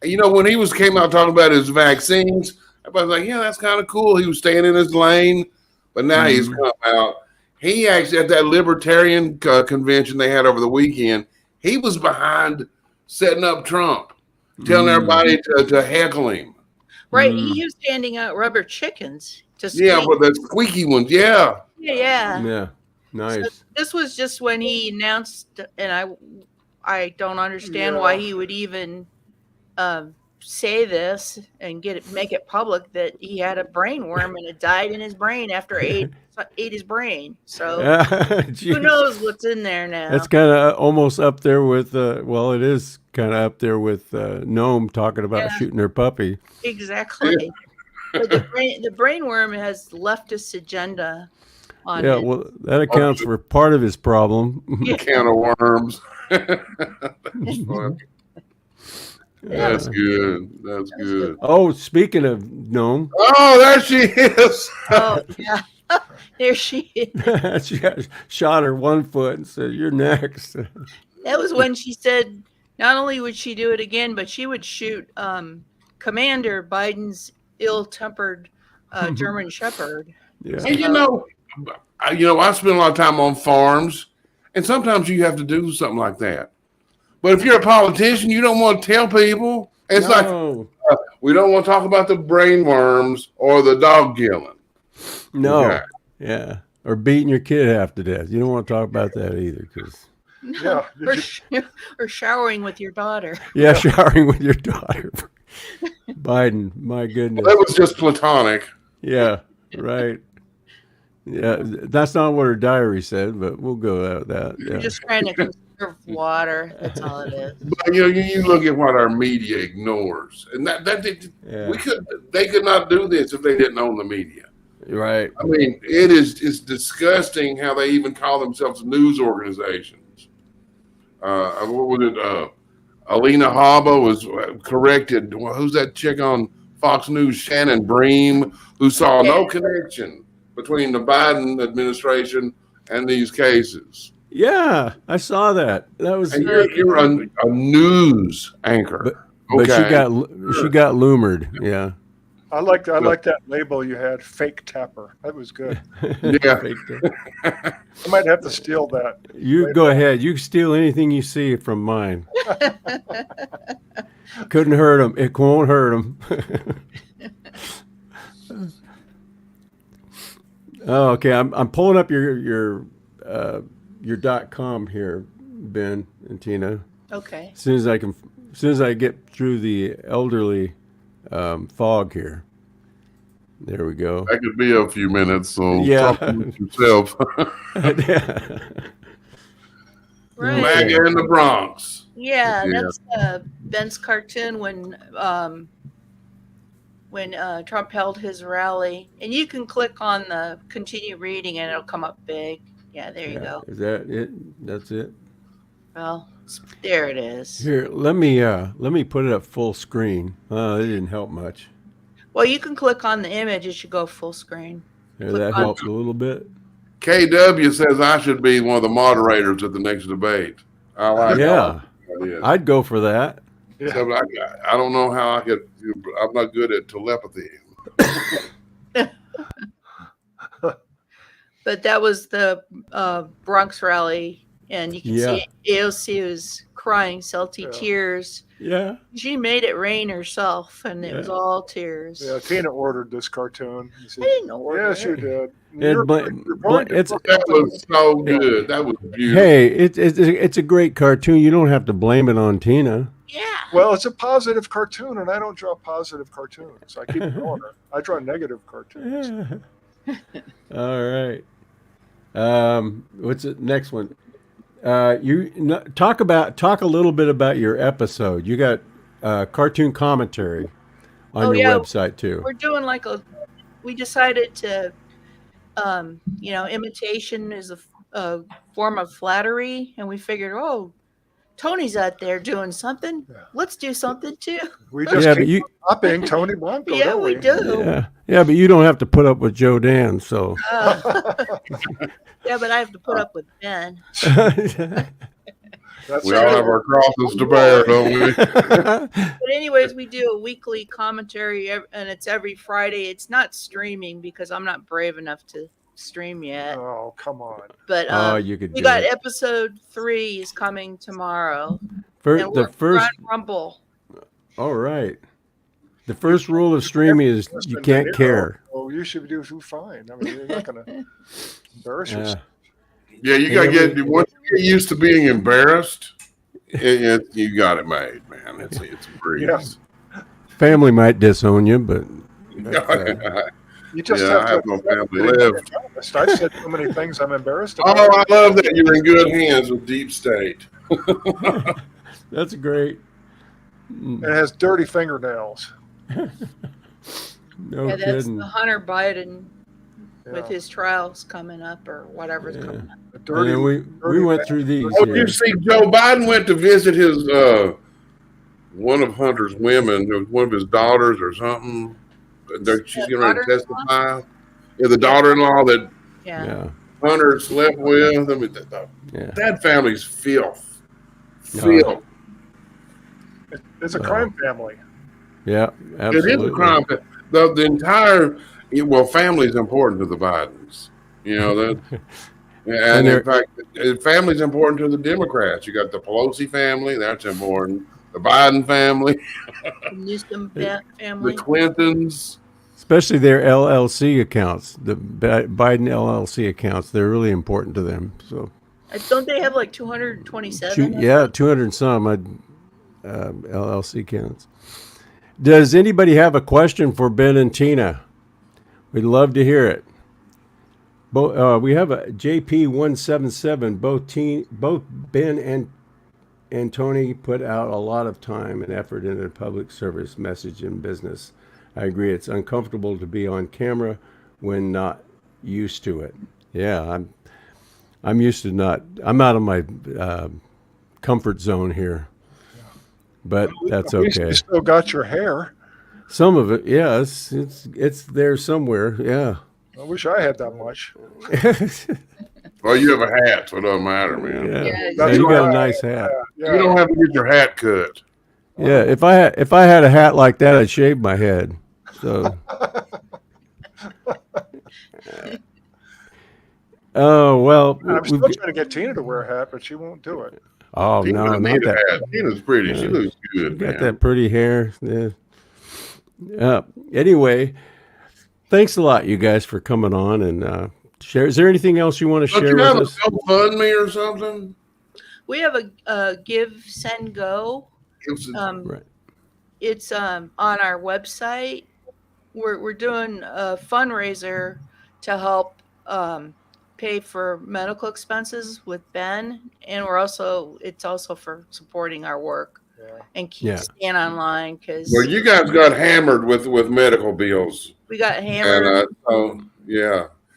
And when he came out talking about his vaccines, everybody's like, yeah, that's kind of cool. He was staying in his lane, but now he's come out. He actually, at that libertarian convention they had over the weekend, he was behind setting up Trump, telling everybody to heckle him. Right. He was handing out rubber chickens. But the squeaky ones, yeah. Yeah. Nice. So this was just when he announced, and I don't understand why he would even say this and make it public that he had a brain worm and it died in his brain after ate his brain. So who knows what's in there now? That's kind of almost up there with it is kind of up there with Gnome talking about shooting her puppy. Exactly. But the brain worm has leftist agenda on it. Yeah, well, that accounts for part of his problem. Can of worms. That's good. That's good. Oh, speaking of Gnome. Oh, there she is. Oh, yeah. There she is. She shot her 1 foot and said, "You're next." That was when she said not only would she do it again, but she would shoot Commander Biden's ill-tempered German Shepherd. Yeah. And I spend a lot of time on farms, and sometimes you have to do something like that. But if you're a politician, you don't want to tell people. It's like we don't want to talk about the brain worms or the dog killing. No. Okay. Yeah. Or beating your kid half to death. You don't want to talk about that either, because. No. Or showering with your daughter. Yeah, showering with your daughter. Biden, my goodness. Well, that was just platonic. Yeah, right. Yeah, that's not what her diary said, but we'll go with that. You're just trying to conserve water. That's all it is. But you look at what our media ignores, and they could not do this if they didn't own the media. Right. I mean, it's disgusting how they even call themselves news organizations. What was it? Alina Habba was corrected. Who's that chick on Fox News? Shannon Bream, who saw no connection between the Biden administration and these cases. Yeah, I saw that. That was. And you're a news anchor, but she got loomered. Yeah. I like that label you had, fake tapper. That was good. Yeah. I might have to steal that. You label. Go ahead. You steal anything you see from mine. Couldn't hurt them. It won't hurt them. Oh, okay. I'm pulling up your .com here, Ben and Tina. Okay. As soon as I get through the elderly fog here. There we go. That could be a few minutes, so yeah. talk with yourself. Right. MAGA in the Bronx. Yeah, that's Ben's cartoon when Trump held his rally. And you can click on the continue reading and it'll come up big. Yeah, there you go. Is that it? That's it? Well, There it is. Here, let me put it up full screen. It didn't help much. Well, you can click on the image. It should go full screen. Yeah, that helped a little bit. KW says I should be one of the moderators at the next debate. I like Yeah, I'd go for that. Except I don't know how I could. I'm not good at telepathy. But that was the Bronx rally, and you can see AOC was crying salty tears. Yeah. She made it rain herself, and it was all tears. Yeah, Tina ordered this cartoon. I didn't order Yes, you did. That was so good. That was beautiful. Hey, it's a great cartoon. You don't have to blame it on Tina. Yeah. Well, it's a positive cartoon, and I don't draw positive cartoons. I keep drawing it. I draw negative cartoons. All right. What's the next one? Talk a little bit about your episode. You got cartoon commentary on your website too. We're doing we decided to, imitation is a form of flattery, and we figured, Tony's out there doing something. Yeah. Let's do something too. We just keep copying Tony Blanco. Yeah, we do. Yeah, but you don't have to put up with Joe Dan. So. Yeah, but I have to put up with Ben. We all have our crosses to bear, don't we? But anyways, we do a weekly commentary, and it's every Friday. It's not streaming because I'm not brave enough to stream yet. Oh, come on. But you could. We got episode 3 is coming tomorrow. We're on Rumble. All right. The first rule of streaming is you can't care. Oh, you should do fine. I mean, you're not going to embarrass yourself. Yeah, you got to get once you get used to being embarrassed. You got it made, man. It's a breeze. Yeah. Family might disown you, but you just have no family left. I've said so many things I'm embarrassed about. Oh, I love that you're in good hands with Deep State. That's great. It has dirty fingernails. No that's kidding. the Hunter Biden with his trials coming up or whatever's coming up. We went through these. Oh, you see, Joe Biden went to visit his one of Hunter's women, one of his daughters or something. She's getting ready to testify. Yeah, the daughter-in-law that Hunter slept with. I mean, that family's filth. Filth. It's a crime family. Yeah, absolutely. It is a crime. The entire family is important to the Bidens. You know that, and in fact, family is important to the Democrats. You got the Pelosi family, that's important. The Biden family, the Newsom family, the Clintons, especially their LLC accounts, the Biden LLC accounts. They're really important to them. So, don't they have like 227? 200 and some LLC accounts. Does anybody have a question for Ben and Tina? We'd love to hear it. We have a JP177. Both Ben and Tony put out a lot of time and effort into public service message in business. I agree. It's uncomfortable to be on camera when not used to it. Yeah, I'm used to not. I'm out of my comfort zone here. But that's okay. You still got your hair. Some of it, yeah, it's there somewhere. Yeah. I wish I had that much. Well, you have a hat, so it doesn't matter, man. Yeah, you got a nice hat. You don't have to get your hat cut. Yeah, if I had a hat like that, I'd shave my head. So. Oh well. I'm still trying to get Tina to wear a hat, but she won't do it. Oh no, not that. Tina's pretty. She looks good. Got that pretty hair. Yeah. Anyway, thanks a lot, you guys, for coming on and share. Is there anything else you want to share with us? Don't you have a GoFundMe or something? We have a Give, Send, Go. Right. It's on our website. We're doing a fundraiser to help pay for medical expenses with Ben, and it's also for supporting our work and staying online because you guys got hammered with medical bills. We got hammered. And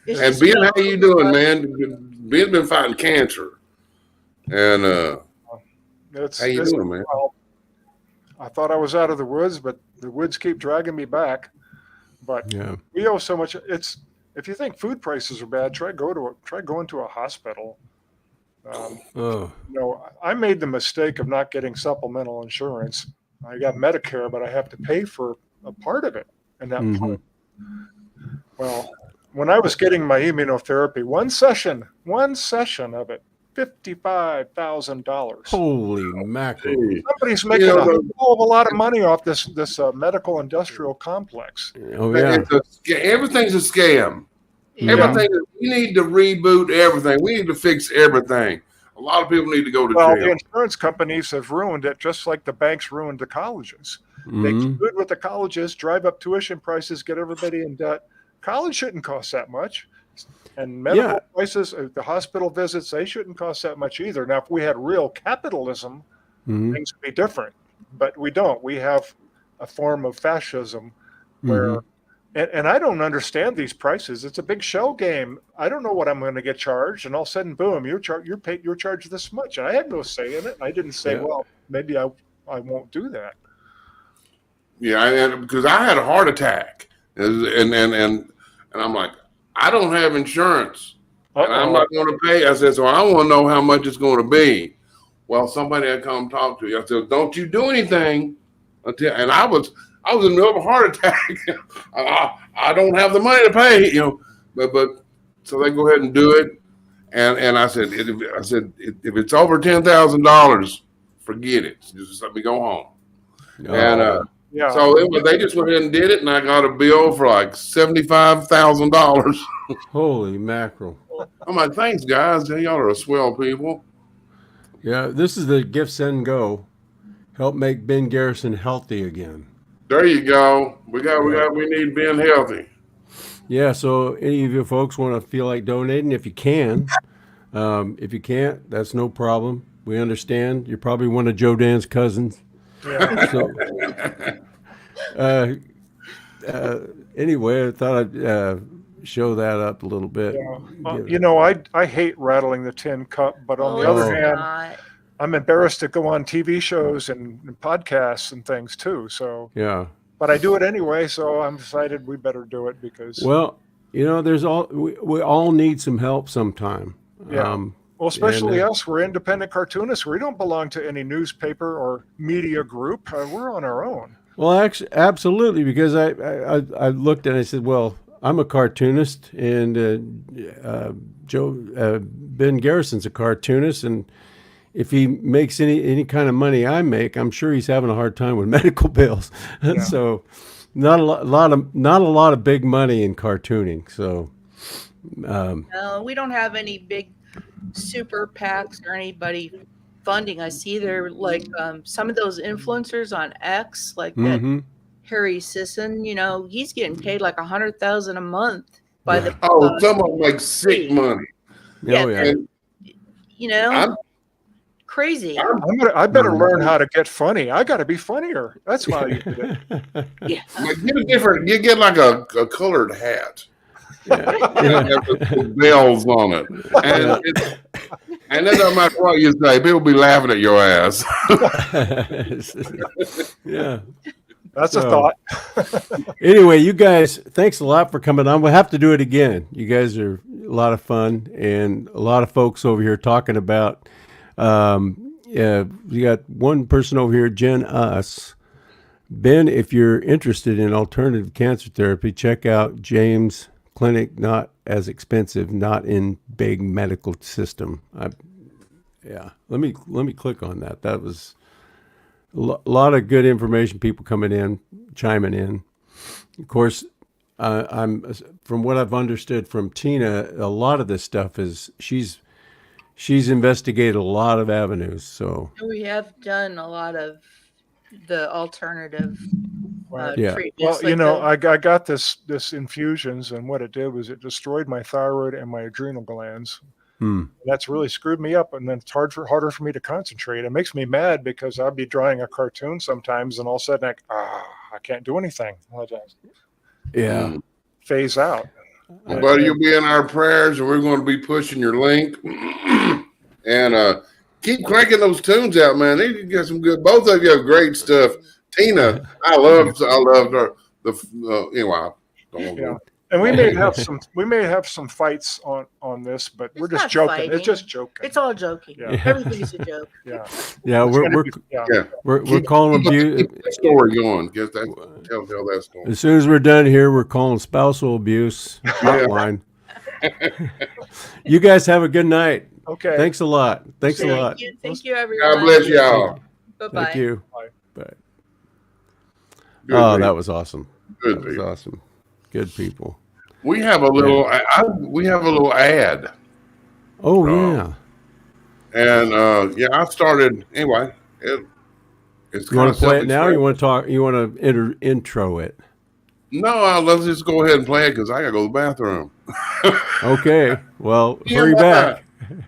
and Ben, how you doing, man? Ben's been fighting cancer, and How you doing, man? Well, I thought I was out of the woods, but the woods keep dragging me back. But we owe so much. If you think food prices are bad, try going to a hospital. I made the mistake of not getting supplemental insurance. I got Medicare, but I have to pay for a part of it, and that part. Well, when I was getting my immunotherapy, one session of it, $55,000. Holy mackerel! Somebody's making a hell of a lot of money off this medical industrial complex. Oh yeah, everything's a scam. Everything. We need to reboot everything. We need to fix everything. A lot of people need to go to jail. The insurance companies have ruined it, just like the banks ruined the colleges. They screwed with the colleges, drive up tuition prices, get everybody in debt. College shouldn't cost that much. And medical prices, the hospital visits, they shouldn't cost that much either. Now, if we had real capitalism, things would be different. But we don't. We have a form of fascism where, and I don't understand these prices. It's a big shell game. I don't know what I'm going to get charged, and all of a sudden, boom, you're charged this much. And I had no say in it. I didn't say, well, maybe I won't do that. Yeah, because I had a heart attack, and I'm like, I don't have insurance, and I'm not going to pay. I said, so I want to know how much it's going to be. Well, somebody had come talk to you. I said, don't you do anything until. And I was in the middle of a heart attack. I don't have the money to pay, But so they go ahead and do it. And I said, if it's over $10,000, forget it. Just let me go home. And so they just went ahead and did it, and I got a bill for like $75,000. Holy mackerel! I'm like, thanks, guys. Y'all are swell people. Yeah, this is the Gift Send Go. Help make Ben Garison healthy again. There you go. We need Ben healthy. Yeah. So any of you folks want to feel like donating, if you can. If you can't, that's no problem. We understand. You're probably one of Joe Dan's cousins. Yeah. So, anyway, I thought I'd show that up a little bit. Yeah. I hate rattling the tin cup, but on the other hand, I'm embarrassed to go on TV shows and podcasts and things too. So but I do it anyway. So I'm decided we better do it because. Well, there's we all need some help sometime. Yeah. Well, especially us, we're independent cartoonists. We don't belong to any newspaper or media group. We're on our own. Well, actually, absolutely, because I looked and I said, well, I'm a cartoonist, and Ben Garison's a cartoonist, and if he makes any kind of money I make, I'm sure he's having a hard time with medical bills. Yeah. So, not a lot of big money in cartooning. So, no, we don't have any big super PACs or anybody funding us either. Like some of those influencers on X, like that Harry Sisson, he's getting paid like $100,000 a month by the. Some of them like sick money. Yeah. Crazy. I better learn how to get funny. I got to be funnier. That's why you did it. Yeah. You get like a colored hat. With bells on it, and it doesn't matter what you say. People be laughing at your ass. Yeah, that's a thought. Anyway, you guys, thanks a lot for coming on. We'll have to do it again. You guys are a lot of fun, and a lot of folks over here talking about. We got one person over here, Jen Us. Ben, if you're interested in alternative cancer therapy, check out James Clinic, not as expensive, not in big medical system. Let me click on that. That was a lot of good information. People chiming in. Of course, I'm from what I've understood from Tina, a lot of this stuff is she's investigated a lot of avenues. So we have done a lot of the alternative. Well, I got this infusions, and what it did was it destroyed my thyroid and my adrenal glands. That's really screwed me up, and then it's harder for me to concentrate. It makes me mad because I'll be drawing a cartoon sometimes, and all of a sudden I can't do anything. I'll just phase out. But you'll be in our prayers, and we're going to be pushing your link. And keep cranking those tunes out, man. They got some good. Both of you have great stuff. Tina, I loved her. Anyway, yeah. And we may have some fights on this, but we're just joking. Fighting. It's just joking. It's all joking. Yeah. Everything is a joke. Yeah. We're calling abuse. Story going. Tell that story. As soon as we're done here, we're calling spousal abuse hotline. You guys have a good night. Okay. Thanks a lot. Thank you, everyone. God bless y'all. Bye-bye. Thank you. Bye. Good Oh, people. that was awesome. Good that was people. awesome. Good people. We have a little. We have a little ad. Oh yeah. And I started anyway. It's You want to play it now? Or you want to talk? You want to intro it? No, let's just go ahead and play it because I gotta go to the bathroom. Okay. Well, hurry back.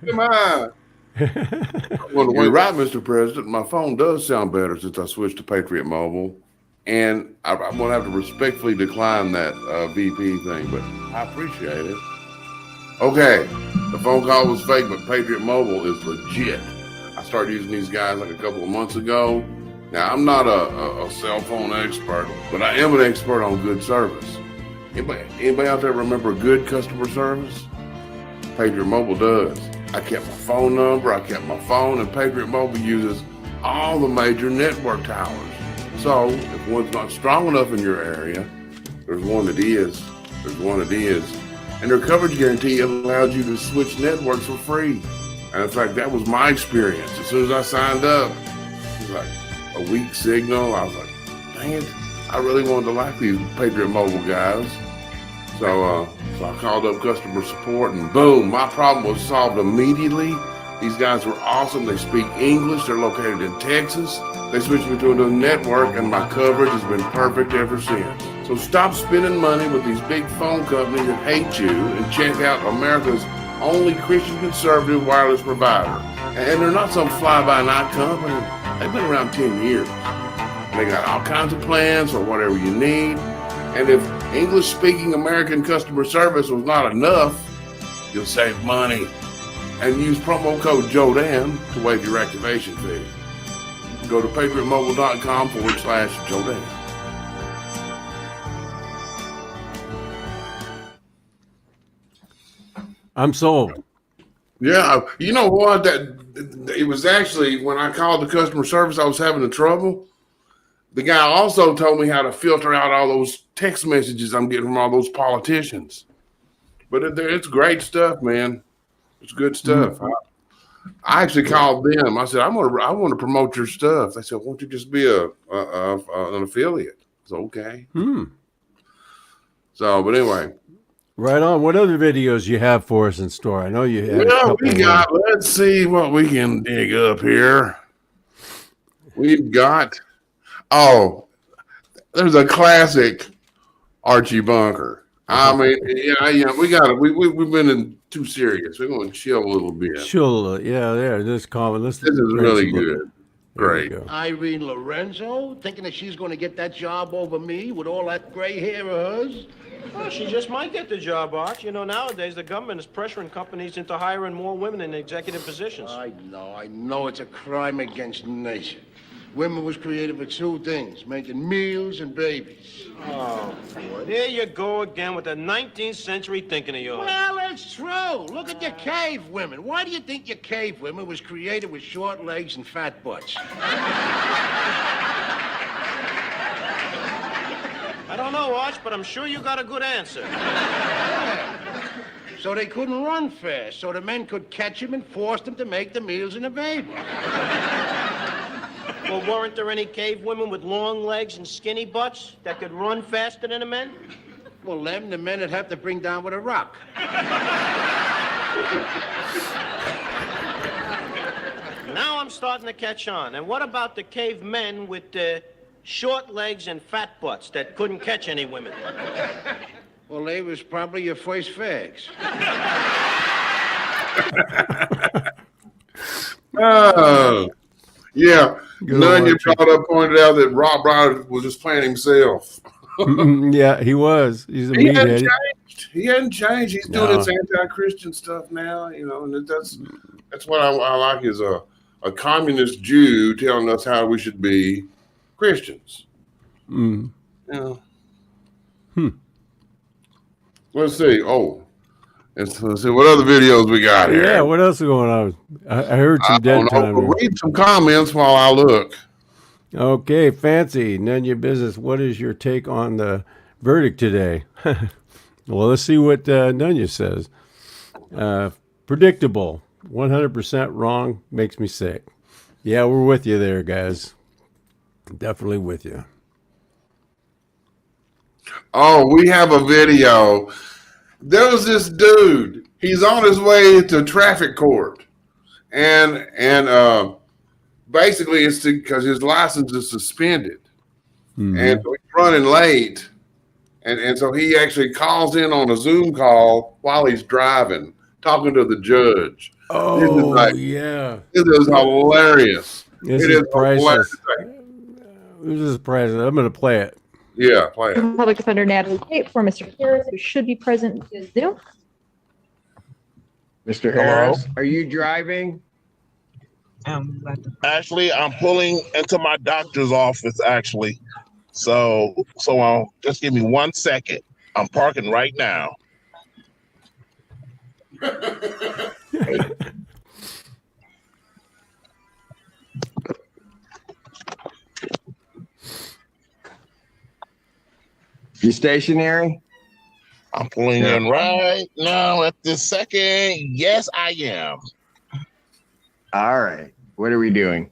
Come on. You're right, Mr. President. My phone does sound better since I switched to Patriot Mobile, and I'm gonna have to respectfully decline that VP thing, but I appreciate it. Okay, the phone call was fake, but Patriot Mobile is legit. I started using these guys like a couple of months ago. Now, I'm not a cell phone expert, but I am an expert on good service. Anybody out there remember good customer service? Patriot Mobile does. I kept my phone number, I kept my phone, and Patriot Mobile uses all the major network towers. So, if one's not strong enough in your area, there's one that is. And their coverage guarantee allows you to switch networks for free. And in fact, that was my experience. As soon as I signed up, it was like a weak signal. I was like, dang it, I really wanted to like these Patriot Mobile guys. So I called up customer support and boom, my problem was solved immediately. These guys were awesome. They speak English. They're located in Texas. They switched me to a new network and my coverage has been perfect ever since. So stop spending money with these big phone companies that hate you and check out America's only Christian conservative wireless provider. And they're not some fly-by-night company. They've been around 10 years. They got all kinds of plans for whatever you need. And if English-speaking American customer service was not enough, you'll save money. And use promo code JODAN to waive your activation fee. Go to patriotmobile.com/JODAN. I'm sold. Yeah, you know what? That it was actually when I called the customer service, I was having the trouble. The guy also told me how to filter out all those text messages I'm getting from all those politicians. But it's great stuff, man. It's good stuff. Mm-hmm. I actually called them. I said, I want to promote your stuff. They said, won't you just be an affiliate? It's okay. So, but anyway. Right on. What other videos you have for us in store? I know you have. Well, let's see what we can dig up here. We've got, there's a classic Archie Bunker. I mean, we've been in too serious. We're going to chill a little bit. This comment. This is really good. Great. Irene Lorenzo, thinking that she's going to get that job over me with all that gray hair of hers? Well, she just might get the job, Arch. You know, nowadays the government is pressuring companies into hiring more women in executive positions. I know it's a crime against nature. Women was created for two things, making meals and babies. Oh, boy. There you go again with the 19th century thinking of yours. Well, it's true. Look at your cave women. Why do you think your cave women was created with short legs and fat butts? I don't know, Arch, but I'm sure you got a good answer. So they couldn't run fast, so the men could catch them and force them to make the meals and the babies. Well, weren't there any cave women with long legs and skinny butts that could run faster than the men? Well, them the men would have to bring down with a rock. Now I'm starting to catch on. And what about the cave men with short legs and fat butts that couldn't catch any women? Well, they was probably your first fags. Oh, yeah. None you brought up pointed out that Rob Ryder was just playing himself. Yeah, he was. He's a he meathead. He hadn't changed. He's doing his anti-Christian stuff now, you know, and that's what I like his a communist Jew telling us how we should be Christians. Mm. Yeah. Let's see. Oh, let's see what other videos we got here. Yeah, what else is going on? I heard some dead time. Read some comments while I look. Okay, Fancy, none of your business. What is your take on the verdict today? Well, let's see what Nunya says. Predictable, 100% wrong, makes me sick. Yeah, we're with you there, guys. Definitely with you. Oh, we have a video. There was this dude. He's on his way to traffic court, and basically it's because his license is suspended, and so he's running late, and so he actually calls in on a Zoom call while he's driving, talking to the judge. Oh, yeah. This is hilarious. This is priceless. This is priceless. I'm going to play it. Yeah, play it. Public Defender Natalie Tate for Mr. Harris, who should be present via Zoom. Mr. Harris, are you driving? Actually, I'm pulling into my doctor's office, actually. So just give me 1 second. I'm parking right now. You stationary? I'm pulling in right now at this second. Yes, I am. All right. What are we doing?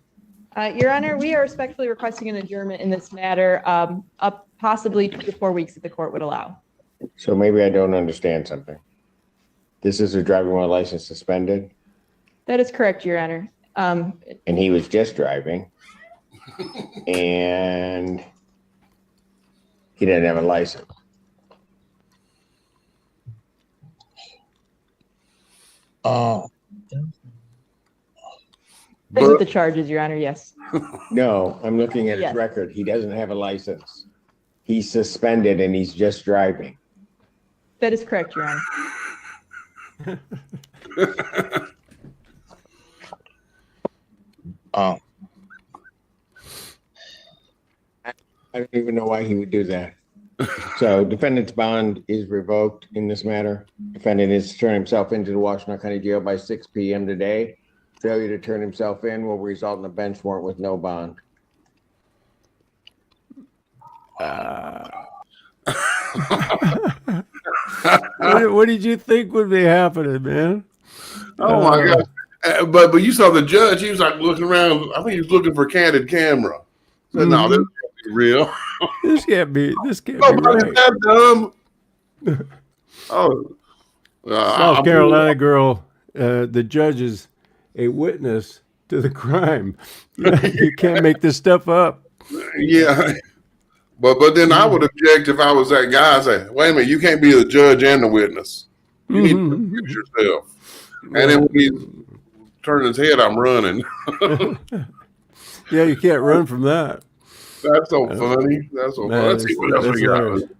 Your Honor, we are respectfully requesting an adjournment in this matter, up possibly 2 to 4 weeks if the court would allow. So maybe I don't understand something. This is a driving while license suspended? That is correct, Your Honor. And he was just driving. And he didn't have a license. With the charges, Your Honor, yes. No, I'm looking at his Yes. record. He doesn't have a license. He's suspended and he's just driving. That is correct, Your Honor. I don't even know why he would do that. So defendant's bond is revoked in this matter. Defendant is to turn himself into the Washington County Jail by 6 p.m. today. Failure to turn himself in will result in a bench warrant with no bond. What did you think would be happening, man? Oh my God! But you saw the judge. He was like looking around. I think he was looking for candid camera. Said, no, this can't be real. This can't be. This can't be Nobody's right. that dumb. Oh, South Carolina girl. The judge is a witness to the crime. You can't make this stuff up. Yeah. But then I would object if I was that guy. I'd say, wait a minute, you can't be the judge and the witness. You need to fix yourself. And then when he turned his head, I'm running. Yeah, you can't run from that. That's so funny. That's so funny. Let's see what else we got. hilarious.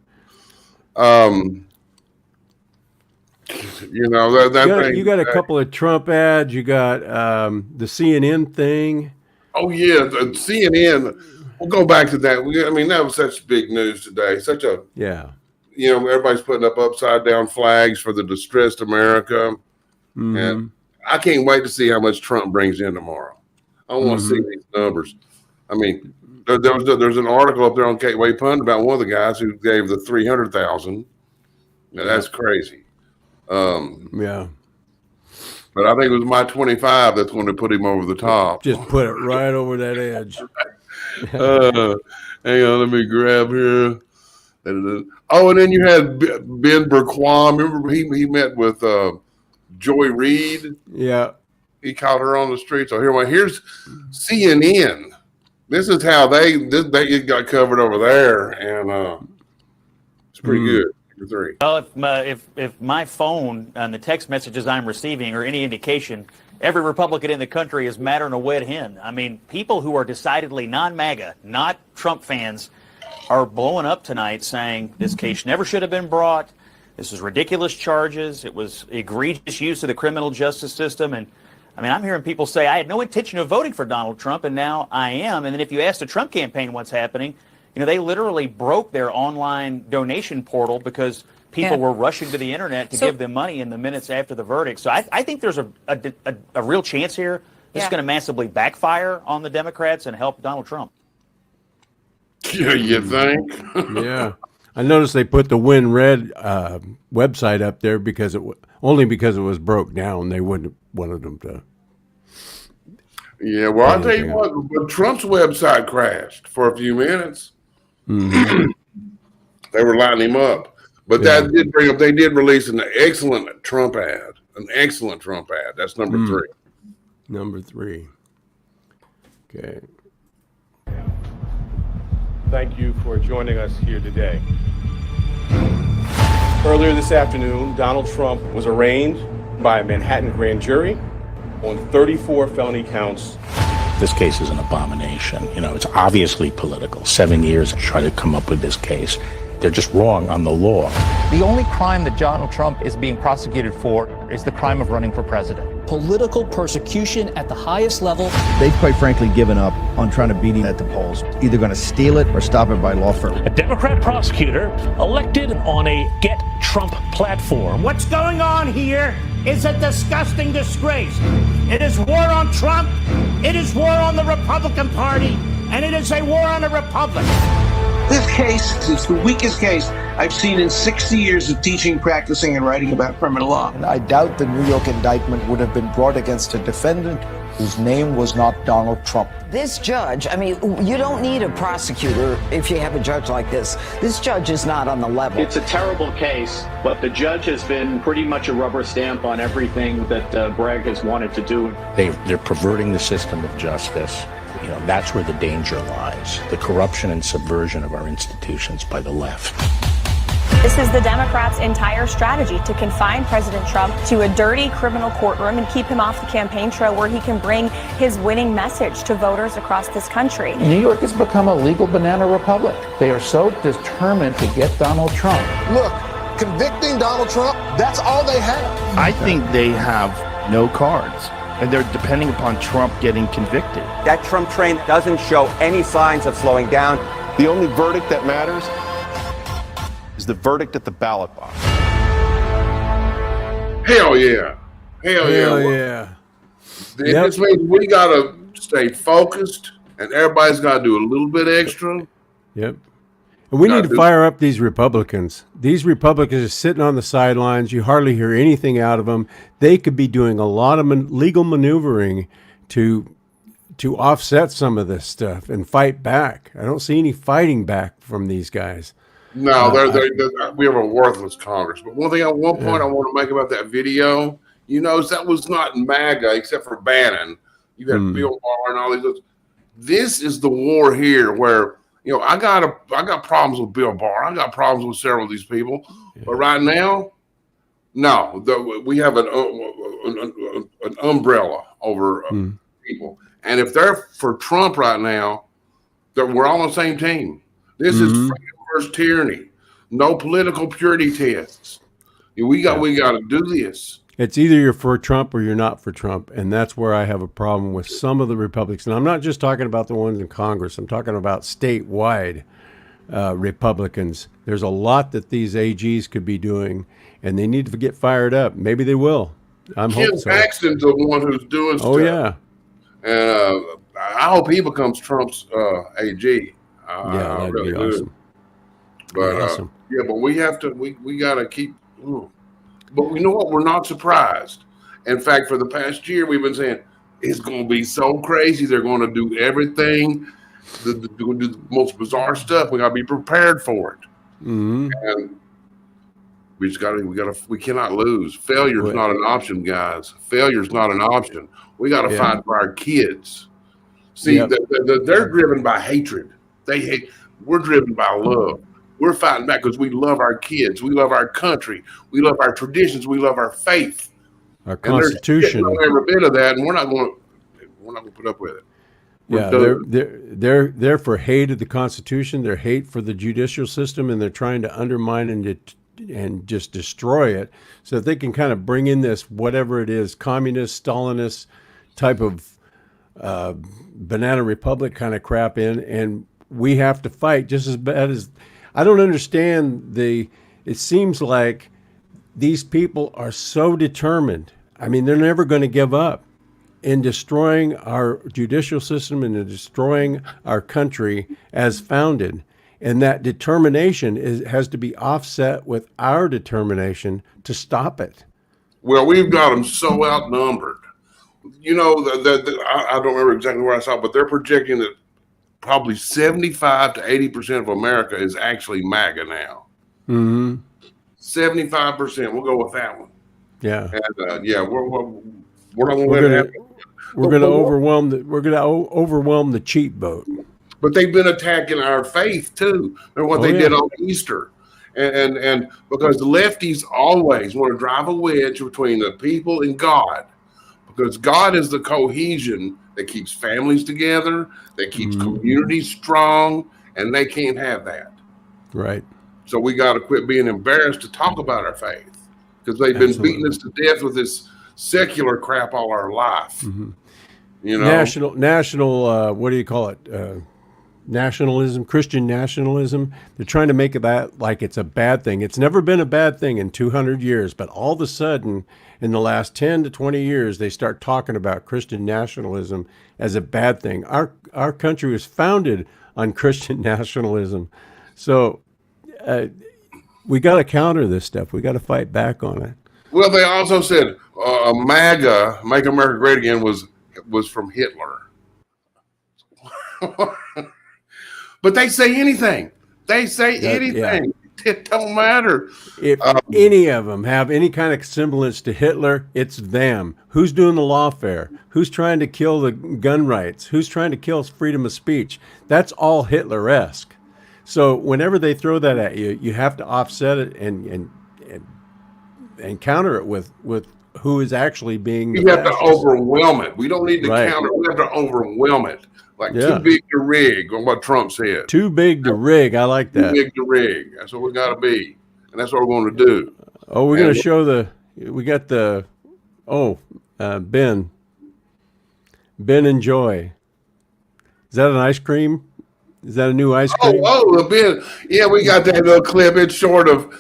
You know, that thing. You got a couple of Trump ads. You got the CNN thing. Oh, yeah, the CNN. We'll go back to that. I mean, that was such big news today. Such a, Yeah. you know, everybody's putting up upside down flags for the distressed America. And I can't wait to see how much Trump brings in tomorrow. I want to see these numbers. I mean, there's an article up there on Gateway Pundit about one of the guys who gave the 300,000. Now, that's crazy. Yeah. But I think it was my 25 that's going to put him over the top. Just put it right over that edge. Hang on, let me grab here. Oh, and then you had Ben Berquam. Remember he met with Joy Reid? Yeah. He caught her on the street. So here's CNN. This is how they got covered over there, and it's pretty good. Three. Well, if my phone and the text messages I'm receiving are any indication, every Republican in the country is madder than a wet hen. I mean, people who are decidedly non-MAGA, not Trump fans, are blowing up tonight saying this case never should have been brought. This is ridiculous charges. It was egregious use of the criminal justice system. And I mean, I'm hearing people say, I had no intention of voting for Donald Trump, and now I am. And then if you ask the Trump campaign what's happening, they literally broke their online donation portal because people were rushing to the internet to give them money in the minutes after the verdict. So I think there's a real chance here. This is going to massively backfire on the Democrats and help Donald Trump. Yeah, you think? Yeah. I noticed they put the Win Red website up there because only because it was broke down. They wouldn't have wanted them to. Yeah, well, I'll tell you what, but Trump's website crashed for a few minutes. Mm-hmm. They were lining him up. But that did bring up, they did release an excellent Trump ad. An excellent Trump ad. That's number 3. Number 3. Okay. Thank you for joining us here today. Earlier this afternoon, Donald Trump was arraigned by a Manhattan grand jury on 34 felony counts. This case is an abomination. It's obviously political. 7 years to try to come up with this case. They're just wrong on the law. The only crime that Donald Trump is being prosecuted for is the crime of running for president. Political persecution at the highest level. They've quite frankly given up on trying to beat him at the polls. Either going to steal it or stop it by law firm. A Democrat prosecutor elected on a Get Trump platform. What's going on here is a disgusting disgrace. It is war on Trump, it is war on the Republican Party, and it is a war on the Republic. This case is the weakest case I've seen in 60 years of teaching, practicing, and writing about criminal law. And I doubt the New York indictment would have been brought against a defendant whose name was not Donald Trump. This judge, you don't need a prosecutor if you have a judge like this. This judge is not on the level. It's a terrible case, but the judge has been pretty much a rubber stamp on everything that Bragg has wanted to do. They're perverting the system of justice. That's where the danger lies. The corruption and subversion of our institutions by the left. This is the Democrats' entire strategy to confine President Trump to a dirty criminal courtroom and keep him off the campaign trail where he can bring his winning message to voters across this country. New York has become a legal banana republic. They are so determined to get Donald Trump. Look, convicting Donald Trump, that's all they have. I think they have no cards. And they're depending upon Trump getting convicted. That Trump train doesn't show any signs of slowing down. The only verdict that matters is the verdict at the ballot box. Hell yeah. Hell yeah. This means we got to stay focused, and everybody's got to do a little bit extra. Yep. And we need to fire up these Republicans. These Republicans are sitting on the sidelines. You hardly hear anything out of them. They could be doing a lot of legal maneuvering to offset some of this stuff and fight back. I don't see any fighting back from these guys. No, we have a worthless Congress. But one point I want to make about that video, that was not MAGA except for Bannon. You had Bill Barr and all these others. This is the war here where I got problems with Bill Barr. I got problems with several of these people. Yeah. But right now, no, we have an umbrella over people. And if they're for Trump right now, we're all on the same team. This is freedom versus tyranny. No political purity tests. We got to do this. It's either you're for Trump or you're not for Trump. And that's where I have a problem with some of the Republicans. And I'm not just talking about the ones in Congress. I'm talking about statewide Republicans. There's a lot that these AGs could be doing, and they need to get fired up. Maybe they will. I'm hoping so. Ken Paxton's the one who's doing stuff. Oh, yeah. And I hope he becomes Trump's AG. That'd really be awesome. But, but we have to, we got to keep... But we know what? We're not surprised. In fact, for the past year, we've been saying it's going to be so crazy. They're going to do everything, do the most bizarre stuff. We got to be prepared for it. Mm-hmm. And we cannot lose. Failure is not an option, guys. Failure is not an option. We got to fight for our kids. See, they're driven by hatred. They hate. We're driven by love. We're fighting back because we love our kids. We love our country. We love our traditions. We love our faith. Our Constitution. And every bit of that, and we're not going to put up with it. They're for hate of the Constitution. They're hate for the judicial system, and they're trying to undermine and just destroy it so that they can kind of bring in this whatever it is, communist, Stalinist type of banana republic kind of crap in, and we have to fight just as bad as. I don't understand it seems like these people are so determined. I mean, they're never going to give up in destroying our judicial system and in destroying our country as founded. And that determination has to be offset with our determination to stop it. Well, we've got them so outnumbered. You know, I don't remember exactly where I saw it, but they're projecting that probably 75 to 80% of America is actually MAGA now. 75%. We'll go with that one. Yeah. And we're not going to we're going to overwhelm the cheat vote. But they've been attacking our faith too. And what they did on Easter. And because the lefties always want to drive a wedge between the people and God. Because God is the cohesion that keeps families together, that keeps communities strong, and they can't have that. Right. So we got to quit being embarrassed to talk about our faith, because they've been beating us to death with this secular crap all our life. You know, national. What do you call it? Nationalism, Christian nationalism. They're trying to make that like it's a bad thing. It's never been a bad thing in 200 years, but all of a sudden, in the last 10 to 20 years, they start talking about Christian nationalism as a bad thing. Our country was founded on Christian nationalism, so we got to counter this stuff. We got to fight back on it. Well, they also said MAGA, Make America Great Again, was from Hitler. But they say anything. They say anything. Yeah. It don't matter. If any of them have any kind of semblance to Hitler, it's them. Who's doing the lawfare? Who's trying to kill the gun rights? Who's trying to kill freedom of speech? That's all Hitler-esque. So whenever they throw that at you, you have to offset it and counter it with who is actually being. You have to overwhelm it. We don't need to counter. We have to overwhelm it. Like too big to rig, on what Trump said. Too big to rig. I like that. Too big to rig. That's what we got to be, and that's what we're going to do. Oh, we're going to show Ben Enjoy. Is that an ice cream? Is that a new ice cream? Oh, Ben. Yeah, we got that little clip. It's short of.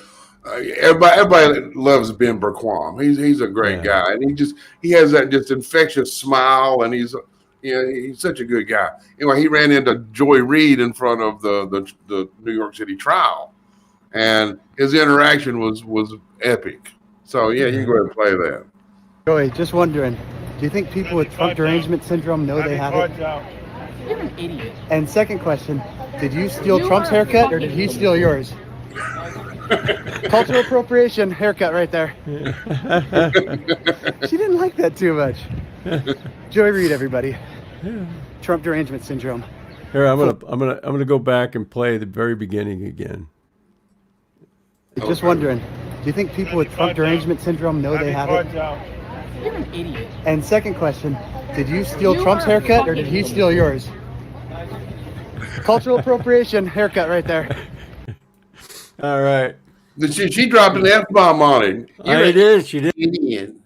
Everybody loves Ben Berquam. He's a great guy, and he has that just infectious smile, and he's such a good guy. Anyway, he ran into Joy Reid in front of the New York City trial, and his interaction was epic. So you can go ahead and play that. Joy, just wondering, do you think people with Trump derangement syndrome know they have it? You're an idiot. And second question, did you steal Trump's haircut or did he steal yours? Cultural appropriation haircut right there. She didn't like that too much. Joy Reid, everybody. Trump derangement syndrome. Here, I'm gonna go back and play the very beginning again. Just wondering, do you think people with Trump derangement syndrome know they have it? You're an idiot. And second question, did you steal Trump's haircut or did he steal yours? Cultural appropriation haircut right there. All right. She dropped an F-bomb on him. She did. Idiot.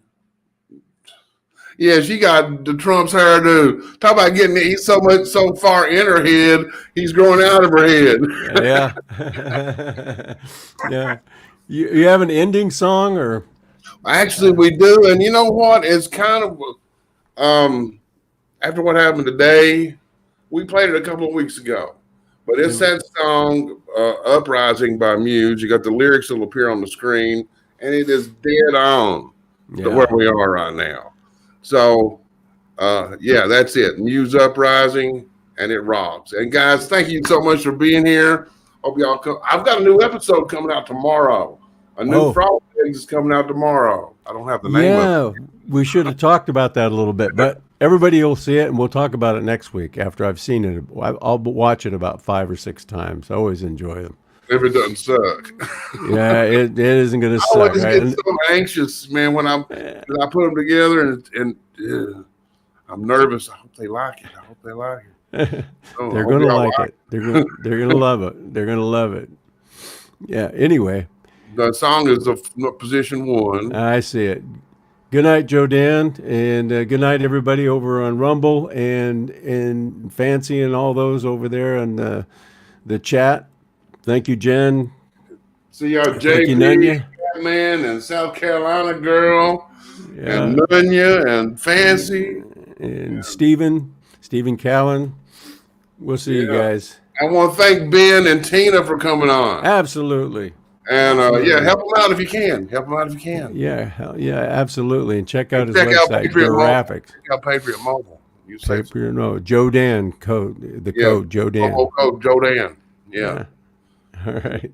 Yeah, she got the Trump's hairdo. Talk about he's so far in her head, he's growing out of her head. Yeah. Yeah. You have an ending song or? Actually, we do. And you know what? It's kind of, after what happened today, we played it a couple of weeks ago. But it's that song, Uprising by Muse. You got the lyrics that'll appear on the screen, and it is dead on to where we are right now. So, that's it. Muse Uprising, and it rocks. And guys, thank you so much for being here. Hope y'all come. I've got a new episode coming out tomorrow. A new Frog Legs is coming out tomorrow. I don't have the name of it. We should have talked about that a little bit, but everybody will see it, and we'll talk about it next week after I've seen it. I'll watch it about 5 or 6 times. I always enjoy them. If it doesn't suck. Yeah, it isn't going to suck. I always get so anxious, man, when I put them together, and I'm nervous. I hope they like it. They're going to like it. They're going to love it. They're going to love it. Yeah. Anyway, the song is position 1. I see it. Good night, Joe Dan, and good night, everybody over on Rumble and Fancy and all those over there on the chat. Thank you, Jen. See y'all, Thank you, JP, Nunya. man, and South Carolina girl, Yeah. and Nunya, and Fancy. And Stephen Callan. We'll see you guys. I want to thank Ben and Tina for coming on. Absolutely. And Absolutely. help them out if you can. Help them out if you can. Yeah, absolutely. And check out his Check out website, Patriot Mobile. Graphics. Check out Patriot Mobile. You say Patriot Mobile. Joe Dan code. The code Joe Dan. Code Joe Dan. Yeah. All right.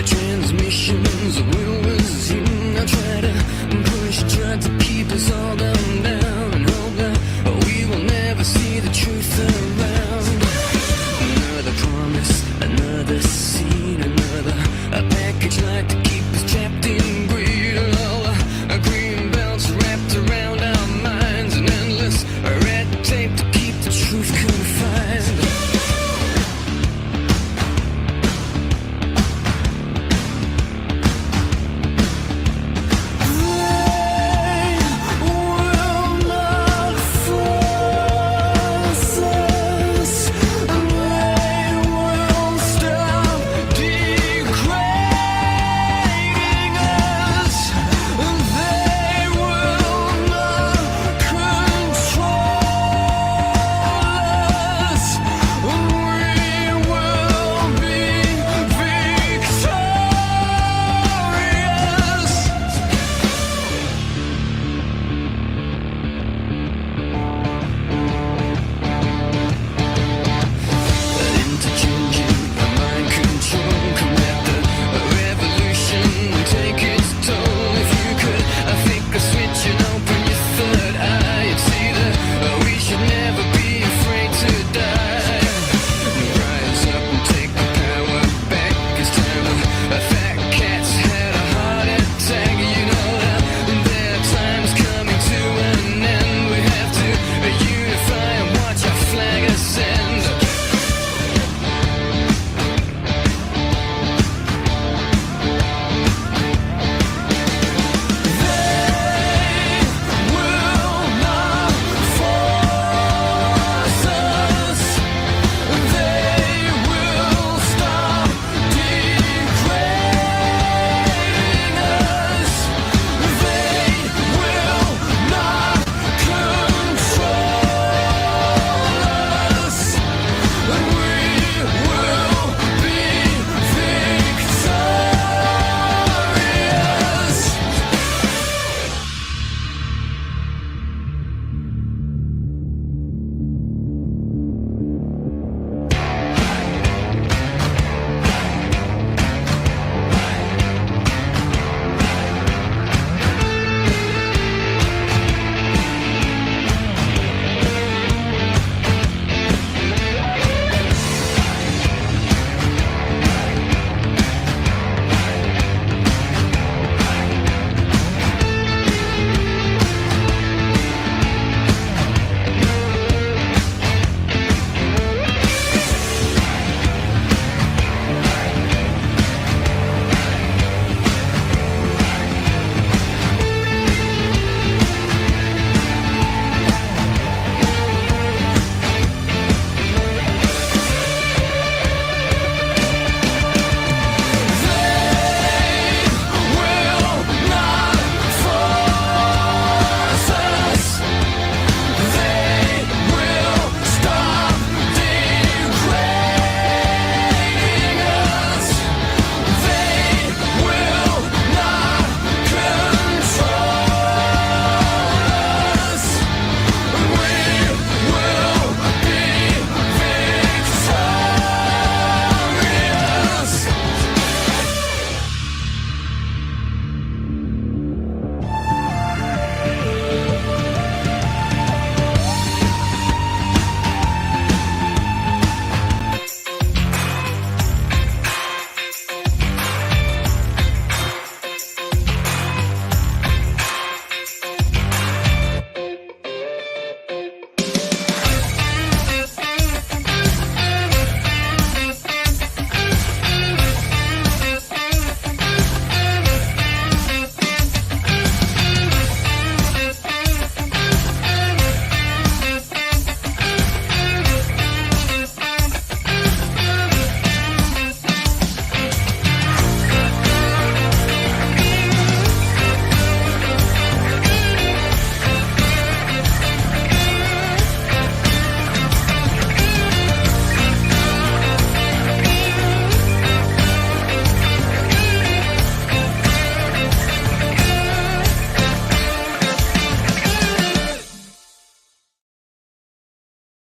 Transmissions will resume. I try to push, try to keep us all down.